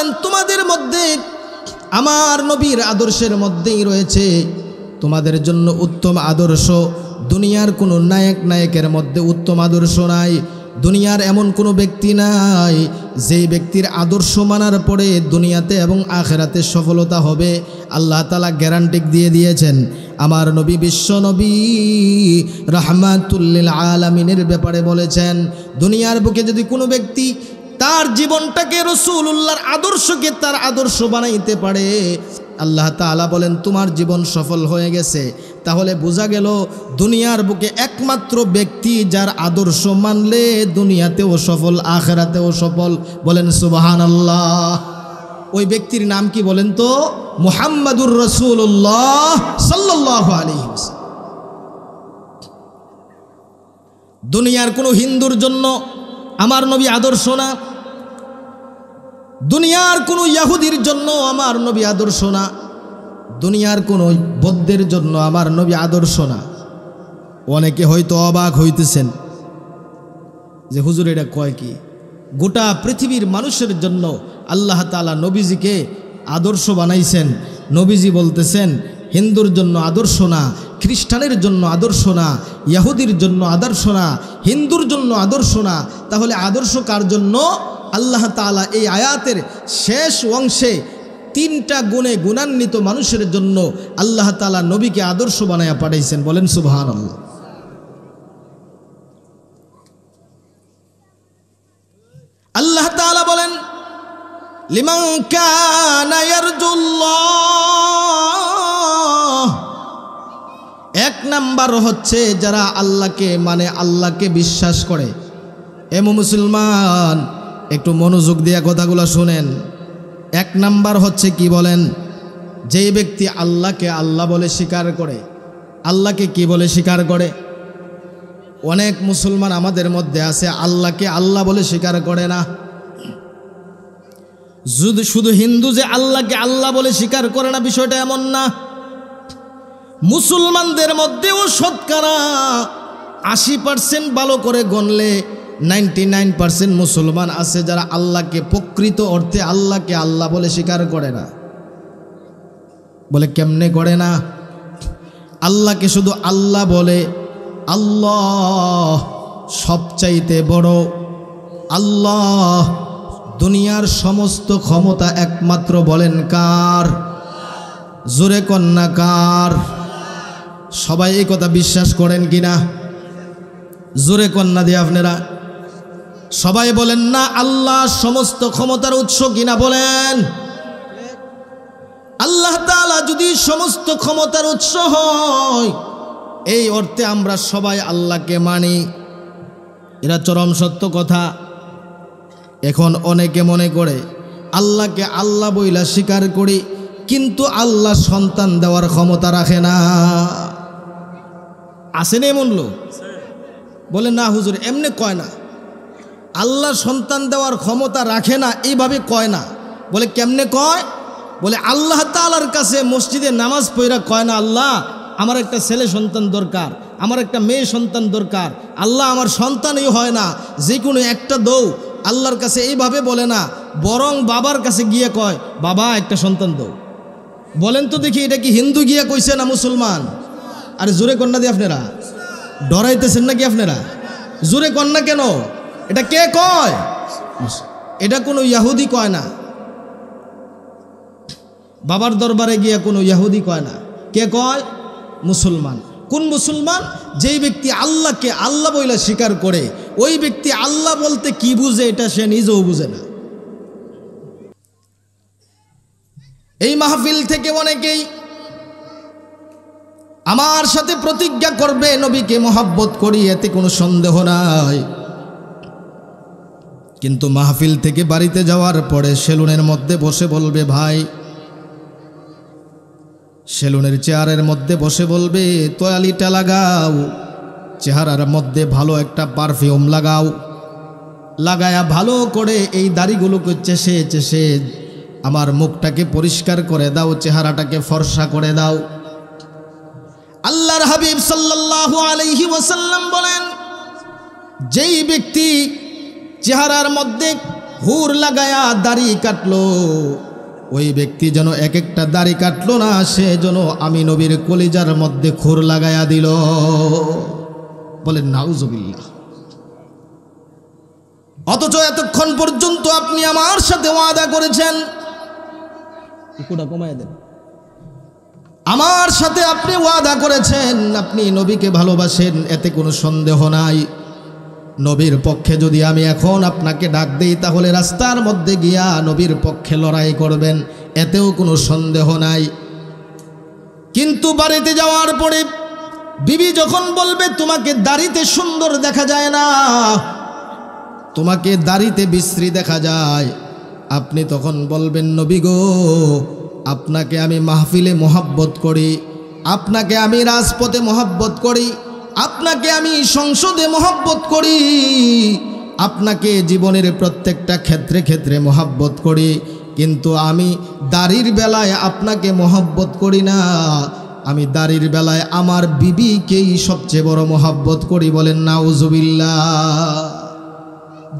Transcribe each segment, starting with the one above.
বলেন তোমাদের মধ্যে আমার নবীর আদর্শের মধ্যেই রয়েছে তোমাদের জন্য উত্তম আদর্শ। দুনিয়ার কোনো নায়কের মধ্যে উত্তম আদর্শ নাই। দুনিয়ার এমন কোনো ব্যক্তি নাই যেই ব্যক্তির আদর্শ মানার পরে দুনিয়াতে এবং আখিরাতে সফলতা হবে। আল্লাহ তাআলা গ্যারান্টি দিয়ে দিয়েছেন। আমার নবী বিশ্ব নবী রাহমাতুল লিল আলামিনের ব্যাপারে বলেছেন, দুনিয়ার বুকে যদি কোনো ব্যক্তি তার জীবনটাকে রাসূলুল্লাহর আদর্শকে তার আদর্শ বানাইতে পারে, আল্লাহ তাআলা বলেন তোমার জীবন সফল হয়ে গেছে। তাহলে বোঝা গেল দুনিয়ার বুকে একমাত্র ব্যক্তি যার আদর্শ মানলে দুনিয়াতেও সফল আখিরাতেও সফল। বলেন সুবহানাল্লাহ। ওই ব্যক্তির নাম কি বলেন তো? মুহাম্মাদুর রাসূলুল্লাহ সাল্লাল্লাহু আলাইহি ওয়াসাল্লাম। দুনিয়ার কোনো হিন্দুর জন্য আমার নবী আদর্শ না, দুনিয়ার কোনো ইহুদির জন্য আমার নবী আদর্শ না, দুনিয়ার কোনো বৌদ্ধের জন্য আমার নবী আদর্শ না। অনেকে হয়তো অবাক হইতেছেন যে হুজুর এটা কয় কি? গোটা পৃথিবীর মানুষের জন্য আল্লাহ তাআলা নবীজিকে আদর্শ বানাইছেন। নবীজি বলতেছেন হিন্দুর জন্য আদর্শ না, খ্রিস্টানের জন্য আদর্শ না, ইহুদির জন্য আদর্শ না, হিন্দুর জন্য আদর্শ না। তাহলে আদর্শ কার জন্য? আল্লাহ তাআলা এই আয়াতের শেষ অংশে তিনটা গুণে গুণান্বিত মানুষের জন্য আল্লাহ তাআলা নবীকে আদর্শ বানায়া পাঠাইছেন। বলেন সুবহানাল্লাহ। আল্লাহ তাআলা বলেন লিমান কানা ইয়ারজুল্লাহ। এক নাম্বার হচ্ছে যারা আল্লাহকে মানে আল্লাহকে বিশ্বাস করে। এ মুসলমান একটু মনোযোগ দিয়ে কথাগুলো শুনেন। এক নাম্বার হচ্ছে কি বলেন? যেই ব্যক্তি আল্লাহকে আল্লাহ বলে স্বীকার করে। আল্লাহকে কি বলে স্বীকার করে? অনেক মুসলমান আমাদের মধ্যে আছে আল্লাহকে আল্লাহ বলে স্বীকার করে না। শুধু হিন্দু যে আল্লাহকে আল্লাহ বলে স্বীকার করে না বিষয়টা এমন না। মুসলমানদের মধ্যেও শতকরা 80% ভালো করে গণলে 99% মুসলমান আছে যারা আল্লাহকে প্রকৃত অর্থে আল্লাহকে আল্লাহ বলে স্বীকার করে না। বলে কেমনে করে না? আল্লাহকে শুধু আল্লাহ বলে। আল্লাহ সবচাইতে বড়, আল্লাহ দুনিয়ার সমস্ত ক্ষমতা একমাত্র বলেন কার? জোরে কন্যা কার? সবাই এই কথা বিশ্বাস করেন কিনা? জোরে কন্যা দিয়ে আপনারা সবাই বলেন না আল্লাহ সমস্ত ক্ষমতার উৎস কিনা? বলেন। আল্লাহ তাআলা যদি সমস্ত ক্ষমতার উৎস হয় এই অর্থে আমরা সবাই আল্লাহকে মানি, এরা চরম সত্য কথা। এখন অনেকে মনে করে আল্লাহকে আল্লাহ বইলা স্বীকার করি, কিন্তু আল্লাহ সন্তান দেওয়ার ক্ষমতা রাখে না। আসেন এমন লোক? বলে না হুজুর এমনি কয় না, আল্লাহ সন্তান দেওয়ার ক্ষমতা রাখে না এইভাবে কয় না। বলে কেমনে কয়? বলে আল্লাহ তাআলার কাছে মসজিদে নামাজ পড়া কয় না আল্লাহ আমার একটা ছেলে সন্তান দরকার, আমার একটা মেয়ে সন্তান দরকার, আল্লাহ আমার সন্তানই হয় না, যে কোনো একটা দৌ। আল্লাহর কাছে এইভাবে বলে না, বরং বাবার কাছে গিয়ে কয় বাবা একটা সন্তান দৌ। বলেন তো দেখি এটা কি হিন্দু গিয়ে কইছে না মুসলমান? আরে জোরে কন্যা দিয়ে আপনারা ডরাইতেছেন নাকি আপনারা? জোরে কন্যা কেন? এটা কে কয়? এটা কোনো ইহুদি কয় না। বাবার দরবারে গিয়ে কোনো ইহুদি কয় না। কে কয়? মুসলমান। কোন মুসলমান? যেই ব্যক্তি আল্লাহকে আল্লাহ বইলা স্বীকার করে, ওই ব্যক্তি আল্লাহ বলতে কি বুঝে এটা সে নিজেও বুঝে না। এই মাহফিল থেকে অনেকেই আমার সাথে প্রতিজ্ঞা করবে নবীকে মহব্বত করি, এতে কোনো সন্দেহ নাই। কিন্তু মাহফিল থেকে বাড়িতে যাওয়ার পরে সেলুনের মধ্যে বসে বলবে ভাই, সেলুনের চেয়ারের মধ্যে বসে বলবে তোয়ালিটা লাগাও, চেহারার মধ্যে ভালো একটা পারফিউম লাগাও, লাগায়া ভালো করে এই দাড়িগুলোকে চেষে চেষে আমার মুখটাকে পরিষ্কার করে দাও, চেহারাটাকে ফর্সা করে দাও। আল্লাহর হাবিব সাল্লাল্লাহু আলাইহি ওয়াসাল্লাম বলেন, যেই ব্যক্তি চেহারার মধ্যে হুর লাগায়া দাড়ি কাটলো, ওই ব্যক্তি যেন এক একটা দাড়ি কাটলো না, সে যেন আমি নবীর কলিজার মধ্যে খুর লাগায়া দিল। বলেন নাউজুবিল্লাহ। অথচ এতক্ষণ পর্যন্ত আপনি আমার সাথে ওয়াদা করেছেন, একটুটা কমায় দেন, আমার সাথে আপনি ওয়াদা করেছেন আপনি নবীকে ভালোবাসেন, এতে কোনো সন্দেহ নাই। নবীর পক্ষে যদি আমি এখন আপনাকে ডাক দেই তাহলে রাস্তার মধ্যে গিয়া নবীর পক্ষে লড়াই করবেন, এতেও কোনো সন্দেহ নাই। কিন্তু বাড়িতে যাওয়ার পরে বিবি যখন বলবে তোমাকে দাড়িতে সুন্দর দেখা যায় না, তোমাকে দাড়িতে বিশ্রী দেখা যায়, আপনি তখন বলবেন নবী গো, আপনাকে আমি মাহফিলে মোহাব্বত করি, আপনাকে আমি রাজপথে মোহাব্বত করি, আপনাকে আমি সংসদে মোহাব্বত করি, আপনাকে জীবনের প্রত্যেকটা ক্ষেত্রে ক্ষেত্রে মোহাব্বত করি, কিন্তু আমি দাড়ির বেলায় আপনাকে মোহাব্বত করি না, আমি দাড়ির বেলায় আমার বিবিকেই সবচেয়ে বড় মোহাব্বত করি। বলেন নাউজুবিল্লাহ।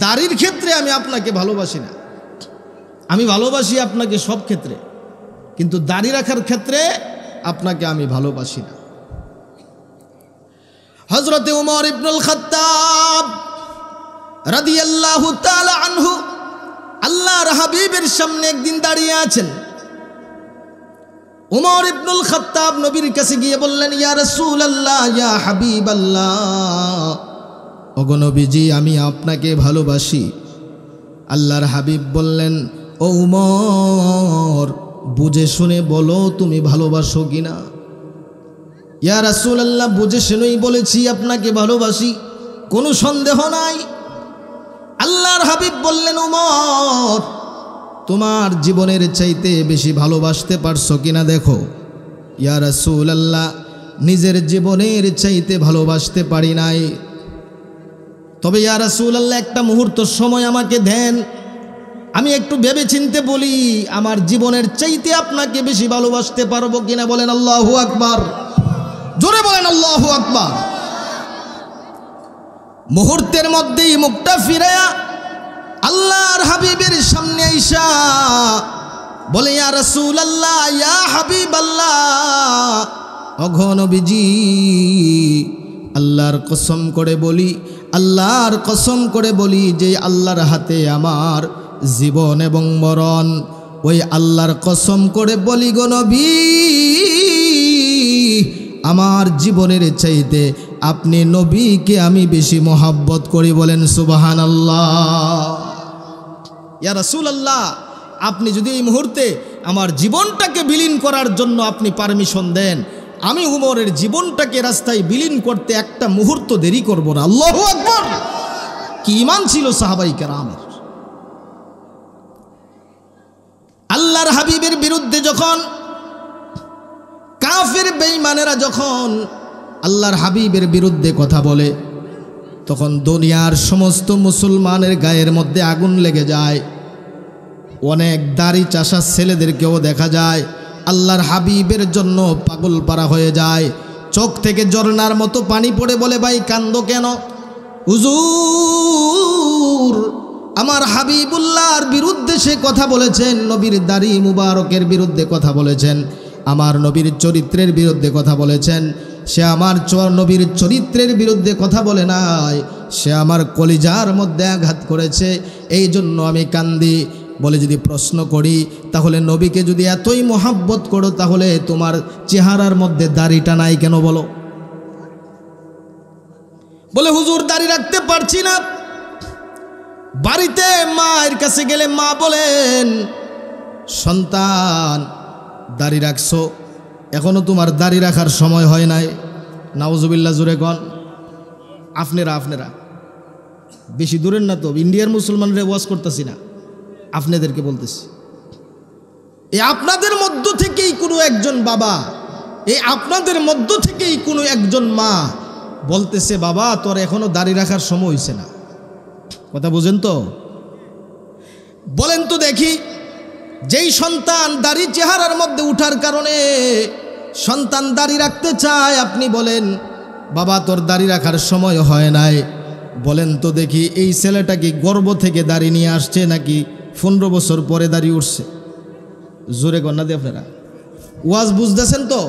দাড়ির ক্ষেত্রে আমি আপনাকে ভালোবাসি না, আমি ভালোবাসি আপনাকে সব ক্ষেত্রে, কিন্তু দাড়ি রাখার ক্ষেত্রে আপনাকে আমি ভালোবাসি না। হযরতে উমর ইবনুল খাত্তাব রাদিয়াল্লাহু তাআলা আনহু আল্লাহর হাবিবের সামনে একদিন দাঁড়িয়ে আছেন। উমর ইবনুল খাত্তাব নবীর কাছে গিয়ে বললেন, ইয়া রাসূলুল্লাহ, ইয়া হাবিবাল্লাহ, ওগো নবীজি আমি আপনাকে ভালোবাসি। আল্লাহর হাবিব বললেন, ও উমর, বুঝে শুনে বলো তুমি ভালোবাসো কিনা। ইয়া রাসূলুল্লাহ, বুঝে শুনেই বলেছি আপনাকে ভালোবাসি, কোনো সন্দেহ নাই। আল্লাহর হাবিব বললেন, উমর, তোমার জীবনের চাইতে বেশি ভালোবাসতে পারছো কিনা দেখো। ইয়া রাসূলুল্লাহ, নিজের জীবনের চাইতে ভালোবাসতে পারি নাই, তবে ইয়া রাসূলুল্লাহ একটা মুহূর্ত সময় আমাকে দেন, আমি একটু ভেবে চিনতে বলি আমার জীবনের চাইতে আপনাকে বেশি ভালোবাসতে পারবো কিনা। বলেন আল্লাহু আকবার, জোরে বলেন আল্লাহু আকবার। মুহূর্তের মধ্যেই মুখটা ফিরায়া আল্লাহর হাবিবের সামনে আইসা বলে, ইয়া রাসূলুল্লাহ, ইয়া হাবিবাল্লাহ, ওগো নবীজি, আল্লাহর কসম করে বলি, আল্লাহর কসম করে বলি, যে আল্লাহর হাতে আমার জীবন এবং মরণ, ওই আল্লাহর কসম করে বলি গো নবী, আমার জীবনের চাইতে আপনি নবীকে আমি বেশি মোহাব্বত করি। বলেন সুবহানাল্লাহ। ইয়া রাসূলুল্লাহ, আপনি যদি এই মুহূর্তে আমার জীবনটাকে বিলীন করার জন্য আপনি পারমিশন দেন, আমি উমরের জীবনটাকে রাস্তায় বিলীন করতে একটা মুহূর্ত দেরি করব না। আল্লাহু আকবার। কি ঈমান ছিল সাহাবায়ে কেরামের। আল্লাহর হাবিবের বিরুদ্ধে যখন কাফের বেঈমানেরা যখন আল্লাহর হাবিবের বিরুদ্ধে কথা বলে, তখন দুনিয়ার সমস্ত মুসলমানের গায়ের মধ্যে আগুন লেগে যায়। অনেক দাড়ি চাষা ছেলেদেরকেও দেখা যায় আল্লাহর হাবিবের জন্য পাগল পারা হয়ে যায়, চোখ থেকে ঝর্ণার মতো পানি পড়ে, বলে ভাই কান্দো কেন? হুজুর, আমার হাবিবুল্লাহর বিরুদ্ধে সে কথা বলেছেন, নবীর দাড়ি মুবারকের বিরুদ্ধে কথা বলেছেন, আমার নবীর চরিত্রের বিরুদ্ধে কথা বলেছেন। সে আমার নবীর চরিত্রের বিরুদ্ধে কথা বলে নাই, সে আমার কলিজার মধ্যে আঘাত করেছে, এই জন্য আমি কান্দি। বলে যদি প্রশ্ন করি, তাহলে নবীকে যদি এতই মোহাব্বত করো, তাহলে তোমার চেহারার মধ্যে দাড়িটা নাই কেন বলো? বলে হুজুর দাড়ি রাখতে পারছি না। বাড়িতে মায়ের কাছে গেলে মা বলেন, সন্তান দাড়ি রাখছো, এখনো তোমার দাড়ি রাখার সময় হয় নাই। নাউজুবিল্লাহ, জোরে কন। আপনারা বেশি দূরের না তো, ইন্ডিয়ার মুসলমানরা ওয়াজ করতেছি না, আপনাদেরকে বলতেছি। এই আপনাদের মধ্য থেকেই কোনো একজন বাবা, এই আপনাদের মধ্য থেকেই কোনো একজন মা বলতেছে, বাবা তোর এখনো দাড়ি রাখার সময় হয়েছে না। কথা বুঝেন তো? বলেন তো দেখি, যেই সন্তান দাড়ি চেহারার মধ্যে উঠার কারণে সন্তান দাড়ি রাখতে চায়, আপনি বলেন বাবা তোর দাড়ি রাখার সময় হয় নাই, বলেন তো দেখি এই ছেলেটা কি গর্ভ থেকে দাড়ি নিয়ে আসছে নাকি 15 বছর পরে দাড়ি উঠছে? জোরে কন্যা দিয়ে আপনারা ওয়াজ বুঝতেছেন তো?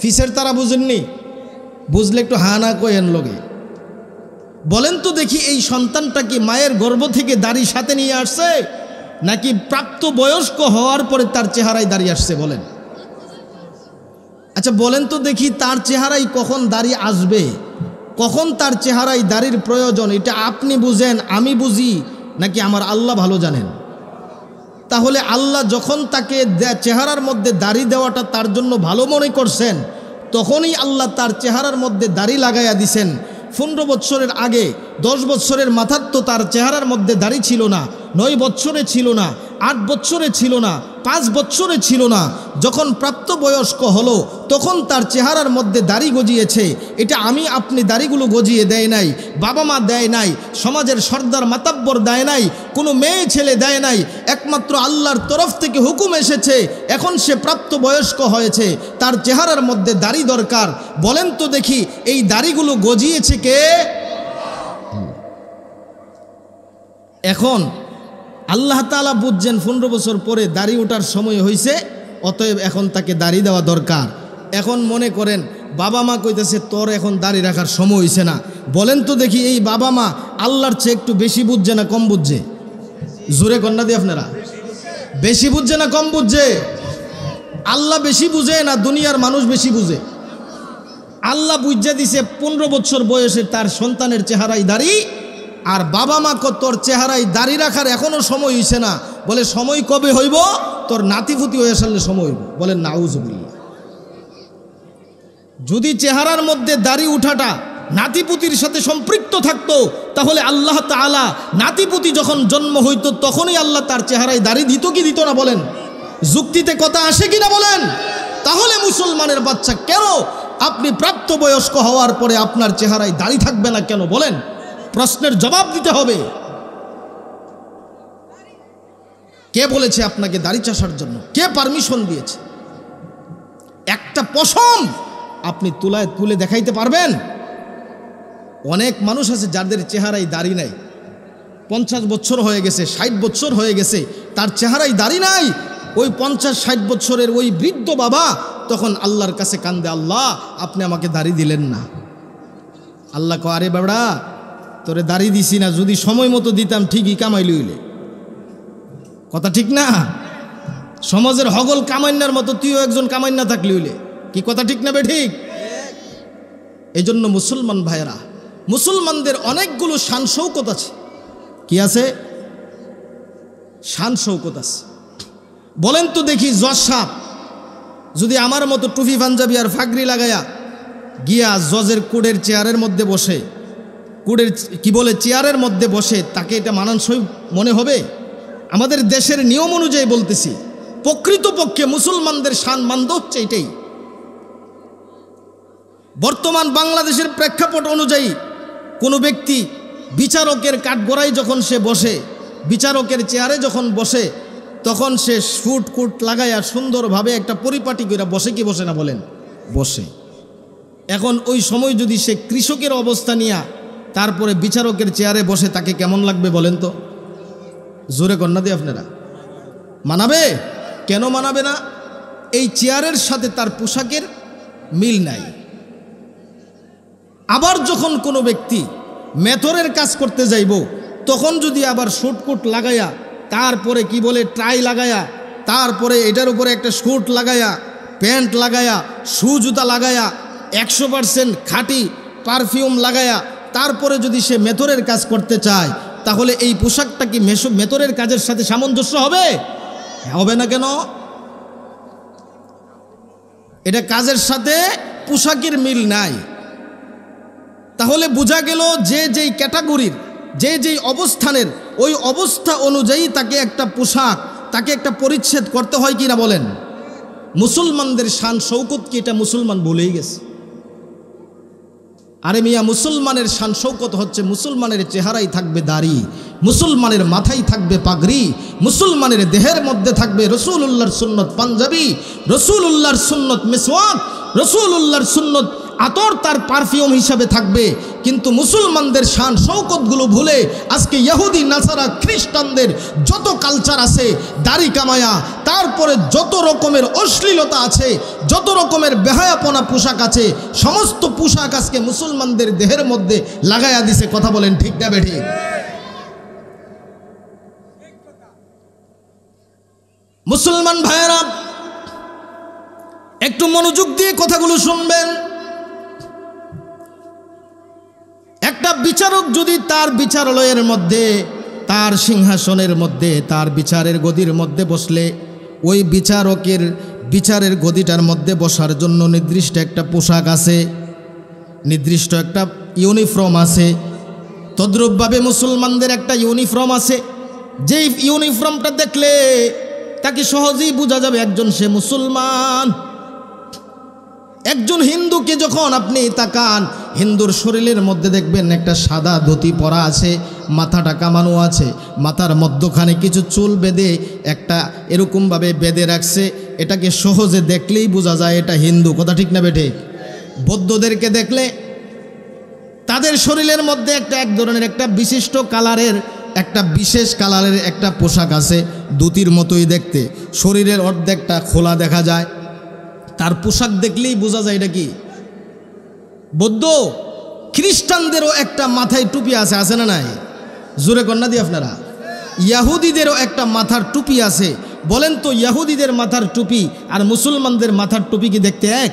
ফিসের তারা বুঝেননি? বুঝলে একটু হা না কয়েন লোকে। বলেন তো দেখি এই সন্তানটা কি মায়ের গর্ভ থেকে দাড়ি সাথে নিয়ে আসছে নাকি প্রাপ্ত বয়স্ক হওয়ার পরে তার চেহারায় দাড়ি আসছে? বলেন। আচ্ছা বলেন তো দেখি তার চেহারায় কখন দাড়ি আসবে, কখন তার চেহারায় দাড়ির প্রয়োজন, এটা আপনি বুঝেন, আমি বুঝি, নাকি আমার আল্লাহ ভালো জানেন? তাহলে আল্লাহ যখন তাকে চেহারার মধ্যে দাড়ি দেওয়াটা তার জন্য ভালো মনে করছেন, তখনই আল্লাহ তার চেহারার মধ্যে দাড়ি লাগাইয়া দিছেন। 15 বছরের আগে 10 বছরের মাথার তো তার চেহারার মধ্যে দাড়ি ছিল না, 9 বছরে ছিল না, 8 বছরে ছিল না, 5 বছরে ছিল না। যখন প্রাপ্তবয়স্ক হলো তখন তার চেহারার মধ্যে দাড়ি গজিয়েছে। এটা আমি আপনি দাড়িগুলো গজিয়ে দেয় নাই, বাবা মা দেয় নাই, সমাজের সর্দার মাতাব্বর দেয় নাই, কোনো মেয়ে ছেলে দেয় নাই, একমাত্র আল্লাহর তরফ থেকে হুকুম এসেছে। এখন সে প্রাপ্তবয়স্ক হয়েছে, তার চেহারার মধ্যে দাড়ি দরকার। বলেন তো দেখি এই দাড়িগুলো গজিয়েছে কে? এখন আল্লাহ তাআলা বুঝছেন 15 বছর পরে দাড়ি ওঠার সময় হয়েছে, অতএব এখন তাকে দাড়ি দেওয়া দরকার। এখন মনে করেন বাবা মা কইতেছে তোর এখন দাড়ি রাখার সময় হয়েছে না। বলেন তো দেখি এই বাবা মা আল্লাহর চেয়ে একটু বেশি বুঝছে না কম বুঝছে? জোরে কন্যা দিয়ে আপনারা বেশি বুঝছে না কম বুঝছে? আল্লাহ বেশি বুঝে না দুনিয়ার মানুষ বেশি বুঝে? আল্লাহ বুঝে দিছে 15 বছর বয়সে তার সন্তানের চেহারায় দাড়ি, আর বাবা মা তোর চেহারায় দাড়ি রাখার এখনো সময় হইছে না। বলে সময় কবে হইব? তোর নাতিপুতি হয়ে আসলে সময় হইব। বলেন নাউজুবিল্লাহ। যদি চেহারার মধ্যে দাড়ি উঠাটা নাতিপুতির সাথে সম্পৃক্ত থাকতো, তাহলে আল্লাহ তাআলা নাতিপুতি যখন জন্ম হইতো তখনই আল্লাহ তার চেহারায় দাড়ি দিত কি দিত না? বলেন। যুক্তিতে কথা আসে কিনা বলেন? তাহলে মুসলমানের বাচ্চা কেন আপনি প্রাপ্তবয়স্ক হওয়ার পরে আপনার চেহারায় দাড়ি থাকবে না কেন? বলেন। প্রশ্নের জবাব দিতে হবে। কে বলেছে আপনাকে দাড়ি চাষার জন্য? কে পারমিশন দিয়েছে? একটা পশম আপনি তুলে দেখাইতে পারবেন? অনেক মানুষ আছে যাদের চেহারায় দাড়ি নাই, 50 বছর হয়ে গেছে, 60 বছর হয়ে গেছে, তার চেহারায় দাড়ি নাই। ওই 50-60 বছরের ওই বৃদ্ধ বাবা তখন আল্লাহর কাছে কান্দে, আল্লাহ আপনি আমাকে দাড়ি দিলেন না। আল্লাহ কয়, আরে বাবড়া তোরে দাড়ি দিছি না, যদি সময় মতো দিতাম ঠিকই কামাই লইলে। কথা ঠিক না? সমাজের হগল কামাইন্যার মতো তুইও একজন কামাইন্যা থাকলি হইলে। কি কথা ঠিক না বে ঠিক? এই জন্য মুসলমান ভাইয়েরা, মুসলমানদের অনেকগুলো শান শৌকত আছে। কি আছে? শান শৌকত আছে। বলেন তো দেখি জজ সাহেব যদি আমার মতো টুপি পাঞ্জাবি আর ফাগরি লাগায়া গিয়া জজের কোর্টের চেয়ারের মধ্যে বসে, কোর্টের কি বলে চেয়ারের মধ্যে বসে, তাকে এটা মানানসই মনে হবে? আমাদের দেশের নিয়ম অনুযায়ী বলতেছি, প্রকৃতপক্ষে মুসলমানদের শান মানদ হচ্ছে এটাই। বর্তমান বাংলাদেশের প্রেক্ষাপট অনুযায়ী কোনো ব্যক্তি বিচারকের কাঠগড়ায় যখন সে বসে, বিচারকের চেয়ারে যখন বসে, তখন সে স্যুট কোট লাগাইয়া সুন্দরভাবে একটা পরিপাটি করে বসে কি বসে না? বলেন বসে। এখন ওই সময় যদি সে কৃষকের অবস্থা নিয়ে তারপরে বিচারকের চেয়ারে বসে, তাকে কেমন লাগবে বলেন তো? জোরে কন্যা দিয়ে আপনারা মানাবে? কেন মানাবে না? এই চেয়ারের সাথে তার পোশাকের মিল নাই। আবার যখন কোনো ব্যক্তি মেথরের কাজ করতে যাইব, তখন যদি আবার শুটকুট লাগাইয়া, তারপরে কি বলে টাই লাগায়া, তারপরে এটার উপরে একটা শুট লাগায়া, প্যান্ট লাগায়া, শু জুতা লাগায়া, 100% খাঁটি পারফিউম লাগায়া, তারপরে যদি সে মেথরের কাজ করতে চায়, তাহলে এই পোশাকটা কি মেথরের কাজের সাথে সামঞ্জস্য হবে? হবে না কেন? এটা কাজের সাথে পোশাকের মিল নাই। তাহলে বোঝা গেল যে যেই ক্যাটাগরির, যে যেই অবস্থানের, ওই অবস্থা অনুযায়ী তাকে একটা পোশাক, তাকে একটা পরিচ্ছেদ করতে হয় কি না? বলেন। মুসলমানদের শান শৌকত কি এটা মুসলমান ভুলেই গেছে? আরে মিয়া, মুসলমানের শান শৌকত হচ্ছে মুসলমানের চেহারায় থাকবে দাড়ি, মুসলমানের মাথায় থাকবে পাগড়ি, মুসলমানের দেহের মধ্যে থাকবে রসুলুল্লাহর সুন্নত পাঞ্জাবি, রসুলুল্লাহর সুন্নত মিসওয়াক, রসুলুল্লাহর সুন্নত আতর তার পারফিউম হিসাবে থাকবে। কিন্তু মুসলমানদের শান শৌকতগুলো ভুলে আজকে ইহুদি নাসারা খ্রিস্টানদের যত কালচার আছে, দাড়ি কামায়া, তারপরে যত রকমের অশ্লীলতা আছে, যত রকমের বেহায়াপনা পোশাক আছে, সমস্ত পোশাক আজকে মুসলমানদের দেহের মধ্যে লাগাইয়া দিছে। কথা বলেন ঠিক না বেঠিক? মুসলমান ভাইয়েরা একটু মনোযোগ দিয়ে কথাগুলো শুনবেন। একটা বিচারক যদি তার বিচারালয়ের মধ্যে, তার সিংহাসনের মধ্যে, তার বিচারের গদির মধ্যে বসলে ওই বিচারকের বিচারের গদিটার মধ্যে বসার জন্য নির্দিষ্ট একটা পোশাক আছে, নির্দিষ্ট একটা ইউনিফর্ম আছে। তদ্রূপভাবে মুসলমানদের একটা ইউনিফর্ম আছে, যেই ইউনিফর্মটা দেখলে তাকে সহজেই বোঝা যাবে একজন সে মুসলমান। একজন হিন্দুকে যখন আপনি তাকান, হিন্দুর শরীরের মধ্যে দেখবেন একটা সাদা ধুতি পরা আছে, মাথাটা কামানো আছে, মাথার মধ্যখানে কিছু চুল বেঁধে একটা এরকমভাবে বেঁধে রাখছে। এটাকে সহজে দেখলেই বোঝা যায় এটা হিন্দু। কথা ঠিক না বেঠে? বৌদ্ধদেরকে দেখলে তাদের শরীরের মধ্যে এক ধরনের একটা বিশিষ্ট কালারের, একটা বিশেষ কালারের একটা পোশাক আছে, ধুতির মতোই দেখতে, শরীরের অর্ধেকটা খোলা দেখা যায়। তার পোশাক দেখলেই বোঝা যায় এটা কি বৌদ্ধ। খ্রিস্টানদেরও একটা মাথায় টুপি আছে, আছে না নাই? জোরে কন্যা দিয়ে আপনারা। ইহুদিদেরও একটা মাথার টুপি আছে। বলেন তো, ইহুদিদের মাথার টুপি আর মুসলমানদের মাথার টুপি কি দেখতে এক?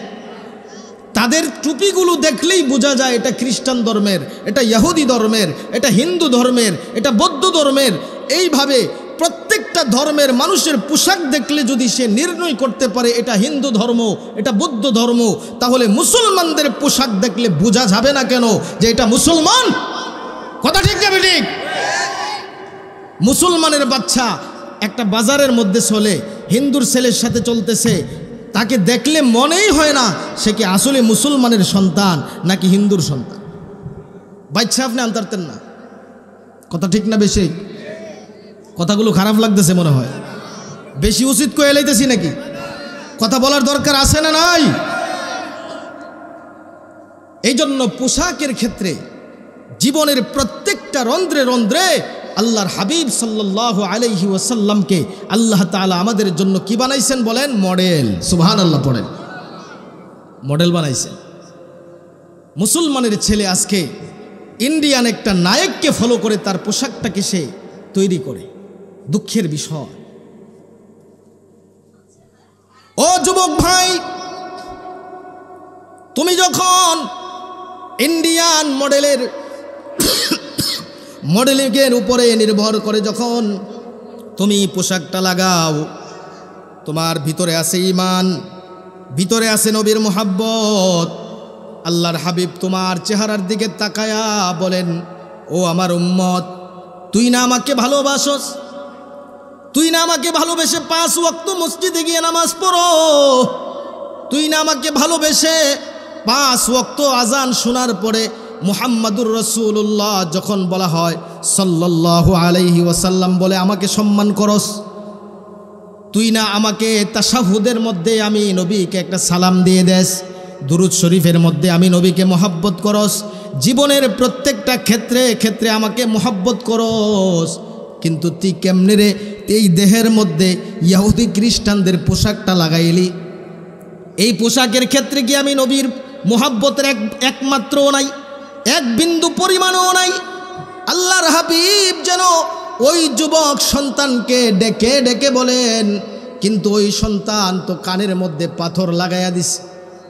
তাদের টুপিগুলো দেখলেই বোঝা যায় এটা খ্রিস্টান ধর্মের, এটা ইহুদি ধর্মের, এটা হিন্দু ধর্মের, এটা বৌদ্ধ ধর্মের। এইভাবে প্রত্যেকটা ধর্মের মানুষের পোশাক দেখলে যদি সে নির্ণয় করতে পারে এটা হিন্দু ধর্ম, এটা বৌদ্ধ ধর্ম, তাহলে মুসলমানদের পোশাক দেখলে বোঝা যাবে না কেন যে এটা মুসলমান? কথা ঠিক যাবে ঠিক? মুসলমানের বাচ্চা একটা বাজারের মধ্যে চলে, হিন্দুর ছেলের সাথে চলতেছে, তাকে দেখলে মনেই হয় না সে কি আসলে মুসলমানের সন্তান নাকি হিন্দুর সন্তান। বাচ্চা আপনি আনতারতেন না। কথা ঠিক না বেশি? কথাগুলো খারাপ লাগতেছে মনে হয়, বেশি উচিত কয়ে লাইতেছি নাকি? কথা বলার দরকার আছে না নাই? এই জন্য পোশাকের ক্ষেত্রে জীবনের প্রত্যেকটা রন্ধ্রে রন্ধ্রে আল্লাহর হাবিব সাল্লাল্লাহু আলাইহি ওয়াসাল্লামকে আল্লাহ তাআলা আমাদের জন্য কি বানাইছেন বলেন? মডেল। সুবহানাল্লাহ পড়েন। মডেল বানাইছেন। মুসলমানের ছেলে আজকে ইন্ডিয়ান একটা নায়ককে ফলো করে তার পোশাকটাকে সে তৈরি করে। দুঃখের বিষয়। ও যুবক ভাই, তুমি যখন ইন্ডিয়ান মডেলিংয়ের উপরে নির্ভর করে যখন তুমি পোশাকটা লাগাও, তোমার ভিতরে আছে ঈমান, ভিতরে আছে নবীর মুহাব্বত। আল্লাহর হাবিব তোমার চেহারার দিকে তাকায়া বলেন, ও আমার উম্মত, তুই না আমাকে ভালোবাসস? তুই না আমাকে ভালোবেসে 5 ওয়াক্ত মসজিদে গিয়ে নামাজ পড়ো? তুই না আমাকে ভালোবেসে 5 ওয়াক্ত আজান শোনার পরে মুহাম্মাদুর রাসূলুল্লাহ যখন বলা হয় সাল্লাল্লাহু আলাইহি ওয়াসাল্লাম বলে আমাকে সম্মান করস? তুই না আমাকে তাশাহুদের মধ্যে আমি নবীকে একটা সালাম দিয়ে দেস, দুরুদ শরীফের মধ্যে আমি নবীকে মহব্বত করস, জীবনের প্রত্যেকটা ক্ষেত্রে ক্ষেত্রে আমাকে মহব্বত করস, কিন্তু তুই কেমনে রে এই দেহের মধ্যে ইহুদি খ্রিস্টানদের পোশাকটা লাগাইলি? এই পোশাকের ক্ষেত্রে কি আমি নবীর মহব্বতের একমাত্রও নাই, এক বিন্দু পরিমাণও নাই? আল্লাহর হাবিব যেন ওই যুবক সন্তানকে ডেকে ডেকে বলেন, কিন্তু ওই সন্তান তো কানের মধ্যে পাথর লাগাইয়া দিছে,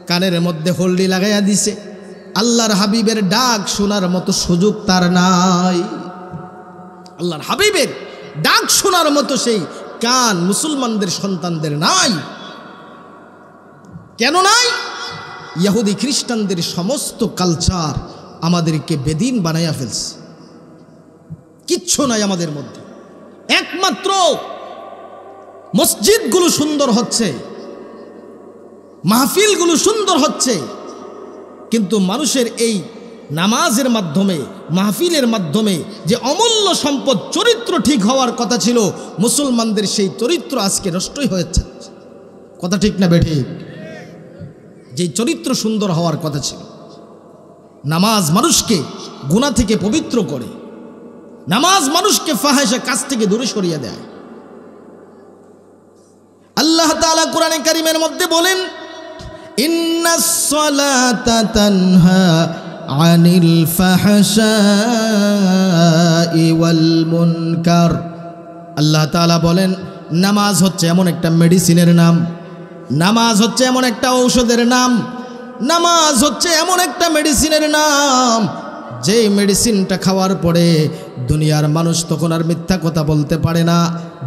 কানের মধ্যে হলদি লাগাইয়া দিছে। আল্লাহর হাবিবের ডাক শোনার মতো সুযোগ তার নাই। আল্লাহর হাবিবের ডাক শোনার মতো সেই কান মুসলমানদের সন্তানদের নাই। কেন নাই? ইহুদি খ্রিস্টানদের সমস্ত কালচার আমাদেরকে বেদিন বানাইয়া ফেলছে। কিচ্ছু নাই আমাদের মধ্যে। একমাত্র মসজিদগুলো সুন্দর হচ্ছে, মাহফিলগুলো সুন্দর হচ্ছে, কিন্তু মানুষের এই নামাজের মাধ্যমে, মাহফিলের মাধ্যমে যে অমূল্য সম্পদ চরিত্র ঠিক হওয়ার কথা ছিল, মুসলমানদের সেই চরিত্র আজকে নষ্টই হয়েছে। কথা ঠিক না বেঠিক? যে চরিত্র সুন্দর হওয়ার কথা ছিল, নামাজ মানুষকে গুনাহ থেকে পবিত্র করে, নামাজ মানুষকে ফাহিশা কাজ থেকে দূরে সরিয়ে দেয়। আল্লাহ তাআলা কোরআনে কারীমের মধ্যে বলেন, ইন্নাস সালাতা তানহা আনিল ফাহশাই ওয়াল মুনকার। আল্লাহ তাআলা বলেন, নামাজ হচ্ছে এমন একটা মেডিসিনের নাম, নামাজ হচ্ছে এমন একটা ঔষধের নাম, নামাজ হচ্ছে এমন একটা মেডিসিনের নাম, যে মেডিসিনটা খাওয়ার পরে দুনিয়ার মানুষ তখন আর মিথ্যা কথা বলতে পারে না,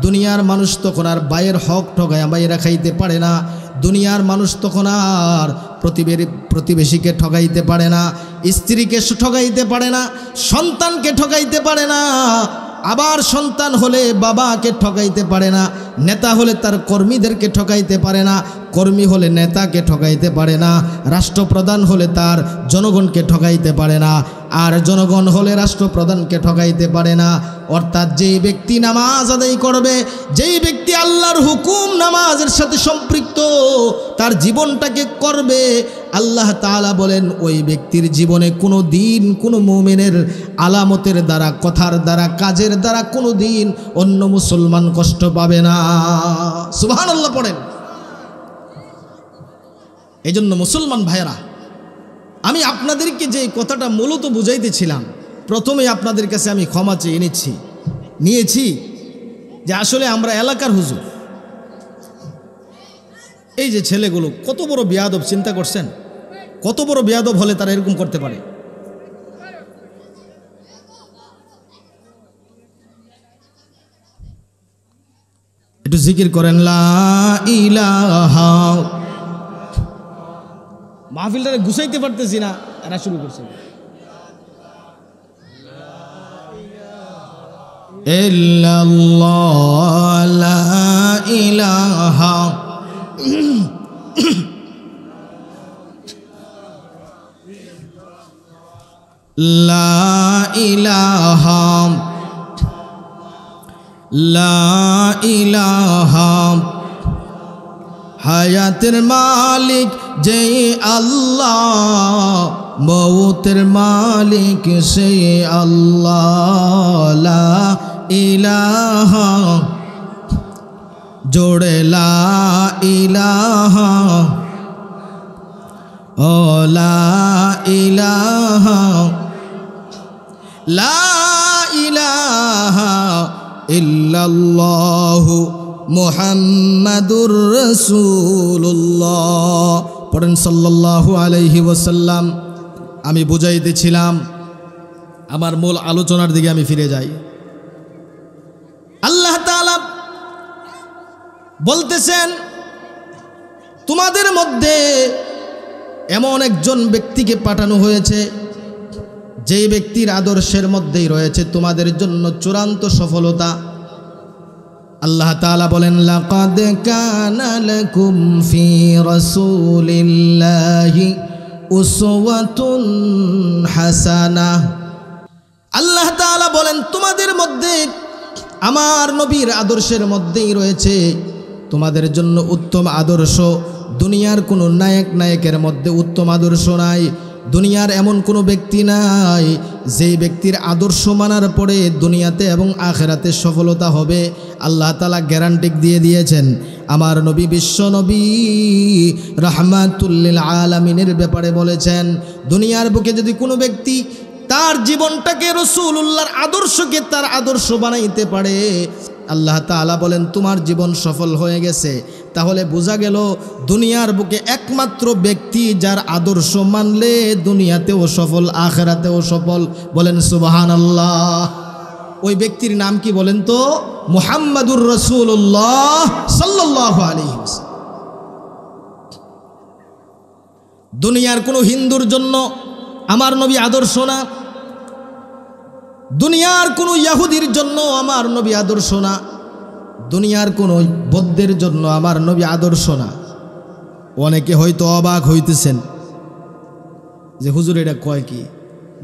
দুনিয়ার মানুষ তখন আর বাইয়ের হক ঠগায়া বাইরা খাইতে পারে না, দুনিয়ার মানুষ তখন আর প্রতিবেশীকে ঠগাইতে পারে না, স্ত্রীকে ঠগাইতে পারে না, সন্তানকে ঠগাইতে পারে না, আবার সন্তান হলে বাবাকে ঠগাইতে পারে না, নেতা হলে তার কর্মীদেরকে ঠগাইতে পারে না, কর্মী হলে নেতাকে ঠগাইতে পারে না, রাষ্ট্রপ্রধান হলে তার জনগণকে ঠগাইতে পারে না, আর জনগণ হলে রাষ্ট্রপ্রধানকে ঠগাইতে পারে না। অর্থাৎ যেই ব্যক্তি নামাজ আদায় করবে, যেই ব্যক্তি আল্লাহর হুকুম নামাজের সাথে সম্পৃক্ত তার জীবনটাকে করবে, আল্লাহ তাআলা বলেন ওই ব্যক্তির জীবনে কোনো দিন কোনো মুমিনের আলামতের দ্বারা, কথার দ্বারা, কাজের দ্বারা কোনো দিন অন্য মুসলমান কষ্ট পাবে না। সুবহানাল্লাহ পড়েন। এই জন্য মুসলমান ভাইয়েরা, আমি আপনাদেরকে যে কথাটা মূলত বুঝাইতেছিলাম, প্রথমে আপনাদের কাছে আমি ক্ষমা চেয়ে নিয়েছি যে আসলে আমরা এলাকার হুজুর, এই যে ছেলেগুলো কত বড় বেয়াদব, চিন্তা করছেন কত বড় বেয়াদব হলে তারা এরকম করতে পারে। একটু জিকির করেন, লা ইলাহা। মাহফিলটারে গুছাইতে পারতেছি না, এরা শুরু করছে ইল্লাল্লাহ লা ইলাহা লা ইলাহা লা ইলাহা। হায়াতের মালিক যে আল্লাহ, মৌতের মালিক সে আল্লাহ, লা ইলাহা জোড়ে লা ইলাহা, ও লা ইলাহা লা ইলাহা ইল্লাল্লাহু মুহাম্মাদুর রাসূলুল্লাহ। পড়েন সাল্লাল্লাহু আলাইহি ওয়াসাল্লাম। আমি বুঝাইতেছিলাম, আমার মূল আলোচনার দিকে আমি ফিরে যাই। আল্লাহ তাআলা বলতেছেন, তোমাদের মধ্যে এমন একজন ব্যক্তিকে পাঠানো হয়েছে, যেই ব্যক্তির আদর্শের মধ্যেই রয়েছে তোমাদের জন্য চূড়ান্ত সফলতা। আল্লাহ তাআলা বলেন, লাকাদ কানা লাকুম ফি রাসূলিল্লাহি উসওয়াতুন হাসানাহ। আল্লাহ তাআলা বলেন, তোমাদের মধ্যে আমার নবীর আদর্শের মধ্যেই রয়েছে তোমাদের জন্য উত্তম আদর্শ। দুনিয়ার কোনো নায়কের মধ্যে উত্তম আদর্শ নাই, দুনিয়ার এমন কোনো ব্যক্তি নাই যেই ব্যক্তির আদর্শ মানার পরে দুনিয়াতে এবং আখেরাতে সফলতা হবে। আল্লাহ তাআলা গ্যারান্টি দিয়ে দিয়েছেন। আমার নবী বিশ্ব নবী রাহমাতুল লিল আলামিনের ব্যাপারে বলেছেন, দুনিয়ার বুকে যদি কোনো ব্যক্তি তার জীবনটাকে রাসূলুল্লাহর আদর্শকে তার আদর্শ বানাইতে পারে, আল্লাহ তাআলা বলেন তোমার জীবন সফল হয়ে গেছে। তাহলে বোঝা গেল দুনিয়ার বুকে একমাত্র ব্যক্তি যার আদর্শ মানলে দুনিয়াতেও সফল, আখিরাতেও সফল। বলেন সুবহানাল্লাহ। ওই ব্যক্তির নাম কি বলেন তো? মুহাম্মাদুর রাসূলুল্লাহ সাল্লাল্লাহু আলাইহি ওয়াসাল্লাম। দুনিয়ার কোনো হিন্দুর জন্য আমার নবী আদর্শ না, দুনিয়ার কোনো ইহুদির জন্য আমার নবী আদর্শ না, দুনিয়ার কোনো বৌদ্ধের জন্য আমার নবী আদর্শ না। অনেকে হয়তো অবাক হইতেছেন যে হুজুর এটা কয় কি?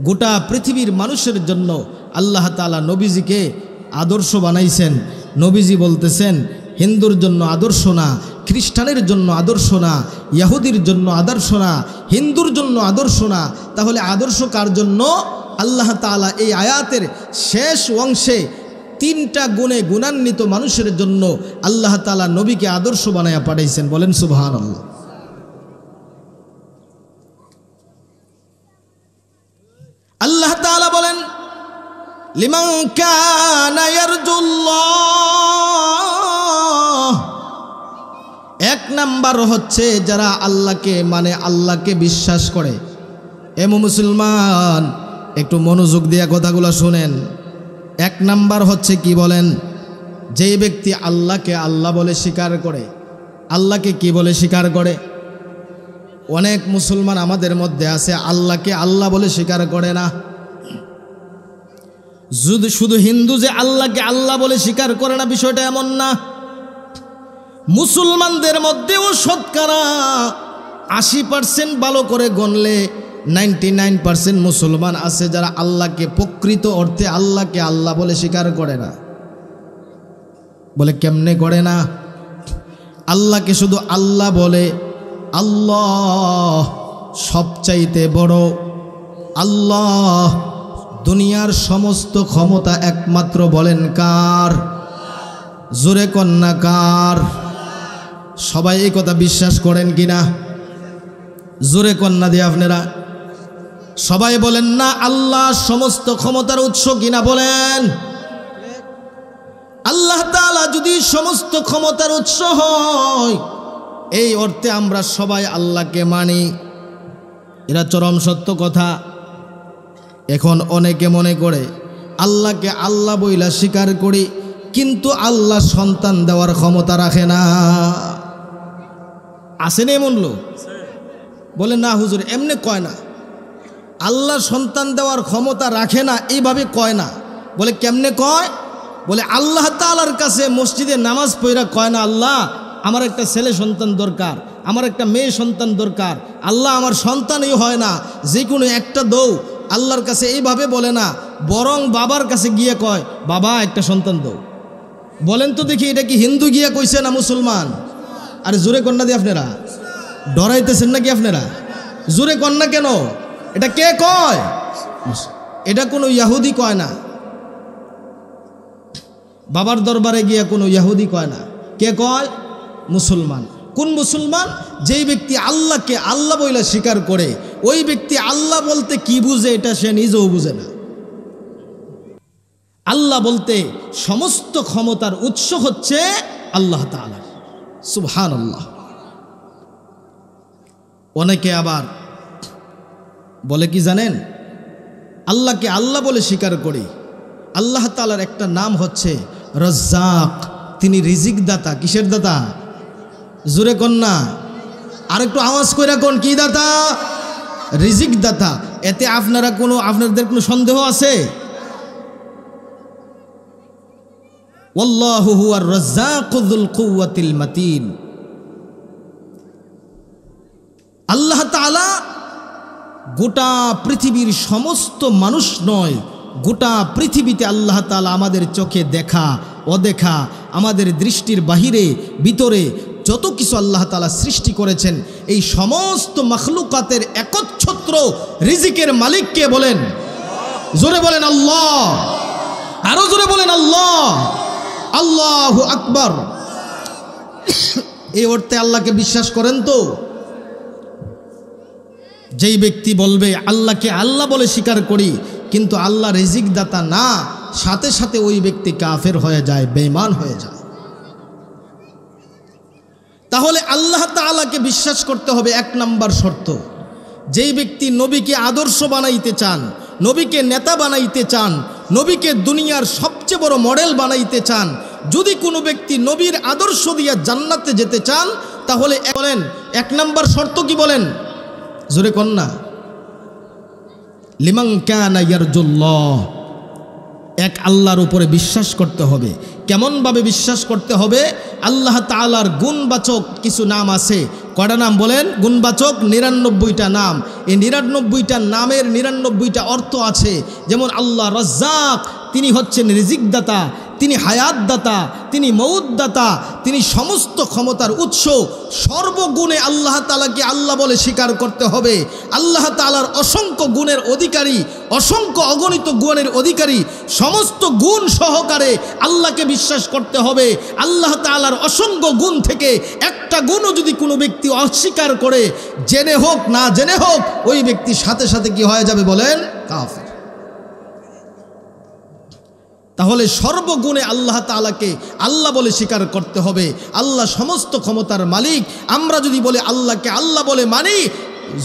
গোটা পৃথিবীর মানুষের জন্য আল্লাহ তাআলা নবীজিকে আদর্শ বানাইছেন। নবীজি বলতেছেন হিন্দুর জন্য আদর্শ না, খ্রিস্টানের জন্য আদর্শ না, ইহুদির জন্য আদর্শ না, হিন্দুর জন্য আদর্শ না, তাহলে আদর্শ কার জন্য? আল্লাহ তাআলা এই আয়াতের শেষ অংশে 3টা গুণে গুণান্বিত মানুষের জন্য আল্লাহ তাআলা নবীকে আদর্শ বানায়া পাঠাইছেন। বলেন সুবহানাল্লাহ। আল্লাহ তাআলা বলেন, লিমান কানা ইয়ারজুল্লাহ, 1 নাম্বার হচ্ছে যারা আল্লাহকে মানে আল্লাহকে বিশ্বাস করে। এ মুসলমান, একটু মনোযোগ দিয়ে কথাগুলো শুনেন। 1 নাম্বার হচ্ছে কি বলেন? যেই ব্যক্তি আল্লাহকে আল্লাহ বলে স্বীকার করে। আল্লাহকে কি বলে স্বীকার করে? অনেক মুসলমান আমাদের মধ্যে আছে আল্লাহকে আল্লাহ বলে স্বীকার করে না। শুধু হিন্দু যে আল্লাহকে আল্লাহ বলে স্বীকার করে না, বিষয়টা এমন না। মুসলমানদের মধ্যেও শতকরা 80% ভালো করে গণলে 99% মুসলমান আছে যারা আল্লাহকে প্রকৃত অর্থে আল্লাহকে আল্লাহ বলে স্বীকার করে না। বলে কেমনে করে না? আল্লাহকে শুধু আল্লাহ বলে, আল্লাহ সবচাইতে বড়, আল্লাহ দুনিয়ার সমস্ত ক্ষমতা একমাত্র, বলেন কার? জোরে কন্যা কার? সবাই এই কথা বিশ্বাস করেন কিনা? জোরে কন্যা দিয়ে আপনারা সবাই বলেন না আল্লাহ সমস্ত ক্ষমতার উৎস কিনা? বলেন। আল্লাহ তাআলা যদি সমস্ত ক্ষমতার উৎস হয়, এই অর্থে আমরা সবাই আল্লাহকে মানি, এরা চরম সত্য কথা। এখন অনেকে মনে করে আল্লাহকে আল্লাহ বইলা স্বীকার করি, কিন্তু আল্লাহ সন্তান দেওয়ার ক্ষমতা রাখে না। আসেন এমন লোক? বলে না হুজুর, এমনি কয় না, আল্লাহ সন্তান দেওয়ার ক্ষমতা রাখে না এইভাবে কয় না। বলে কেমনে কয়? বলে আল্লাহ তাআলার কাছে মসজিদে নামাজ পড়া কয় না, আল্লাহ আমার একটা ছেলে সন্তান দরকার, আমার একটা মেয়ে সন্তান দরকার, আল্লাহ আমার সন্তানই হয় না, যে কোনো একটা দৌ। আল্লাহর কাছে এইভাবে বলে না, বরং বাবার কাছে গিয়ে কয়, বাবা একটা সন্তান দৌ। বলেন তো দেখি, এটা কি হিন্দু গিয়া কইছে না মুসলমান? আরে জোরে কন্যা দিয়ে আপনারা ডরাইতেছেন নাকি? আপনারা জোরে কন্যা কেন? এটা কে কয়? এটা কোনো ইহুদি কয় না। বাবার দরবারে গিয়া কোনো ইহুদি কয় না। কে কয়? মুসলমান। কোন মুসলমান? যেই ব্যক্তি আল্লাহকে আল্লাহ বইলা স্বীকার করে, ওই ব্যক্তি আল্লাহ বলতে কি বুঝে এটা সে নিজেও বুঝে না। আল্লাহ বলতে সমস্ত ক্ষমতার উৎস হচ্ছে আল্লাহ তাআলা। সুবহানাল্লাহ। অনেকে আবার বলে কি জানেন? আল্লাহকে আল্লাহ বলে স্বীকার করি। আল্লাহ তাআলার একটা নাম হচ্ছে রাজ্জাক, তিনি রিজিক দাতা। কিসের দাতা? জোরে কন্যা আর একটু আওয়াজ কইরা কোন, কি দাতা? রিজিক দাতা। এতে আপনাদের কোনো সন্দেহ আছে? ওয়াল্লাহু হুয়ার রাজ্জাকু যুল কুওয়াতিল মাতিন। আল্লাহ তাআলা গোটা পৃথিবীর সমস্ত মানুষ নয়, গোটা পৃথিবীতে আল্লাহ তাআলা আমাদের চোখে দেখা অদেখা, আমাদের দৃষ্টির বাহিরে ভিতরে যত কিছু আল্লাহ তাআলা সৃষ্টি করেছেন, এই সমস্ত মাখলুকাতের একচ্ছত্র রিজিকের মালিক কে? বলেন। জোরে বলেন আল্লাহ। আরো জোরে বলেন আল্লাহ। আল্লাহু আকবার। এই অর্থে আল্লাহকে বিশ্বাস করেন তো? যেই ব্যক্তি বলবে আল্লাহকে আল্লাহ বলে স্বীকার করি কিন্তু আল্লাহ রিজিক দাতা না, সাথে সাথে ওই ব্যক্তি কাফের হয়ে যায়, বেঈমান হয়ে যায়। তাহলে আল্লাহ তাআলাকে বিশ্বাস করতে হবে 1 নাম্বার শর্ত। যেই ব্যক্তি নবীকে আদর্শ বানাইতে চান, নবীকে নেতা বানাইতে চান, নবীকে দুনিয়ার সবচেয়ে বড় মডেল বানাইতে চান, যদি কোনো ব্যক্তি নবীর আদর্শ দিয়ে জান্নাতে যেতে চান, তাহলে বলেন 1 নাম্বার শর্ত কি? বলেন জোরে কন্যা। লিমান কানা ইয়ারজুল্লাহ, এক আল্লাহর উপরে বিশ্বাস করতে হবে। কেমনভাবে বিশ্বাস করতে হবে? আল্লাহ তাআলার গুণবাচক কিছু নাম আছে। কয়টা নাম বলেন? গুণবাচক 99টা নাম। এই 99টা নামের 99টা অর্থ আছে। যেমন আল্লাহ রাজ্জাক, তিনি হচ্ছেন রিজিকদাতা। তিনি হায়াতদাতা, তিনি মউতদাতা, তিনি সমস্ত ক্ষমতার উৎস। সর্বগুণে আল্লাহ তাআলাকে আল্লাহ বলে স্বীকার করতে হবে। আল্লাহ তাআলার অসংখ্য গুণের অধিকারী, অসংখ্য অগণিত গুণের অধিকারী, সমস্ত গুণ সহকারে আল্লাহকে বিশ্বাস করতে হবে। আল্লাহ তাআলার অসংখ্য গুণ থেকে একটা গুণও যদি কোনো ব্যক্তি অস্বীকার করে, জেনে হোক না জেনে হোক, ওই ব্যক্তি সাথে সাথে কি হয়ে যাবে বলেন? কাফের। তাহলে সর্বগুণে আল্লাহ তাআলাকে আল্লাহ বলে স্বীকার করতে হবে। আল্লাহ সমস্ত ক্ষমতার মালিক। আমরা যদি বলে আল্লাহকে আল্লাহ বলে মানি,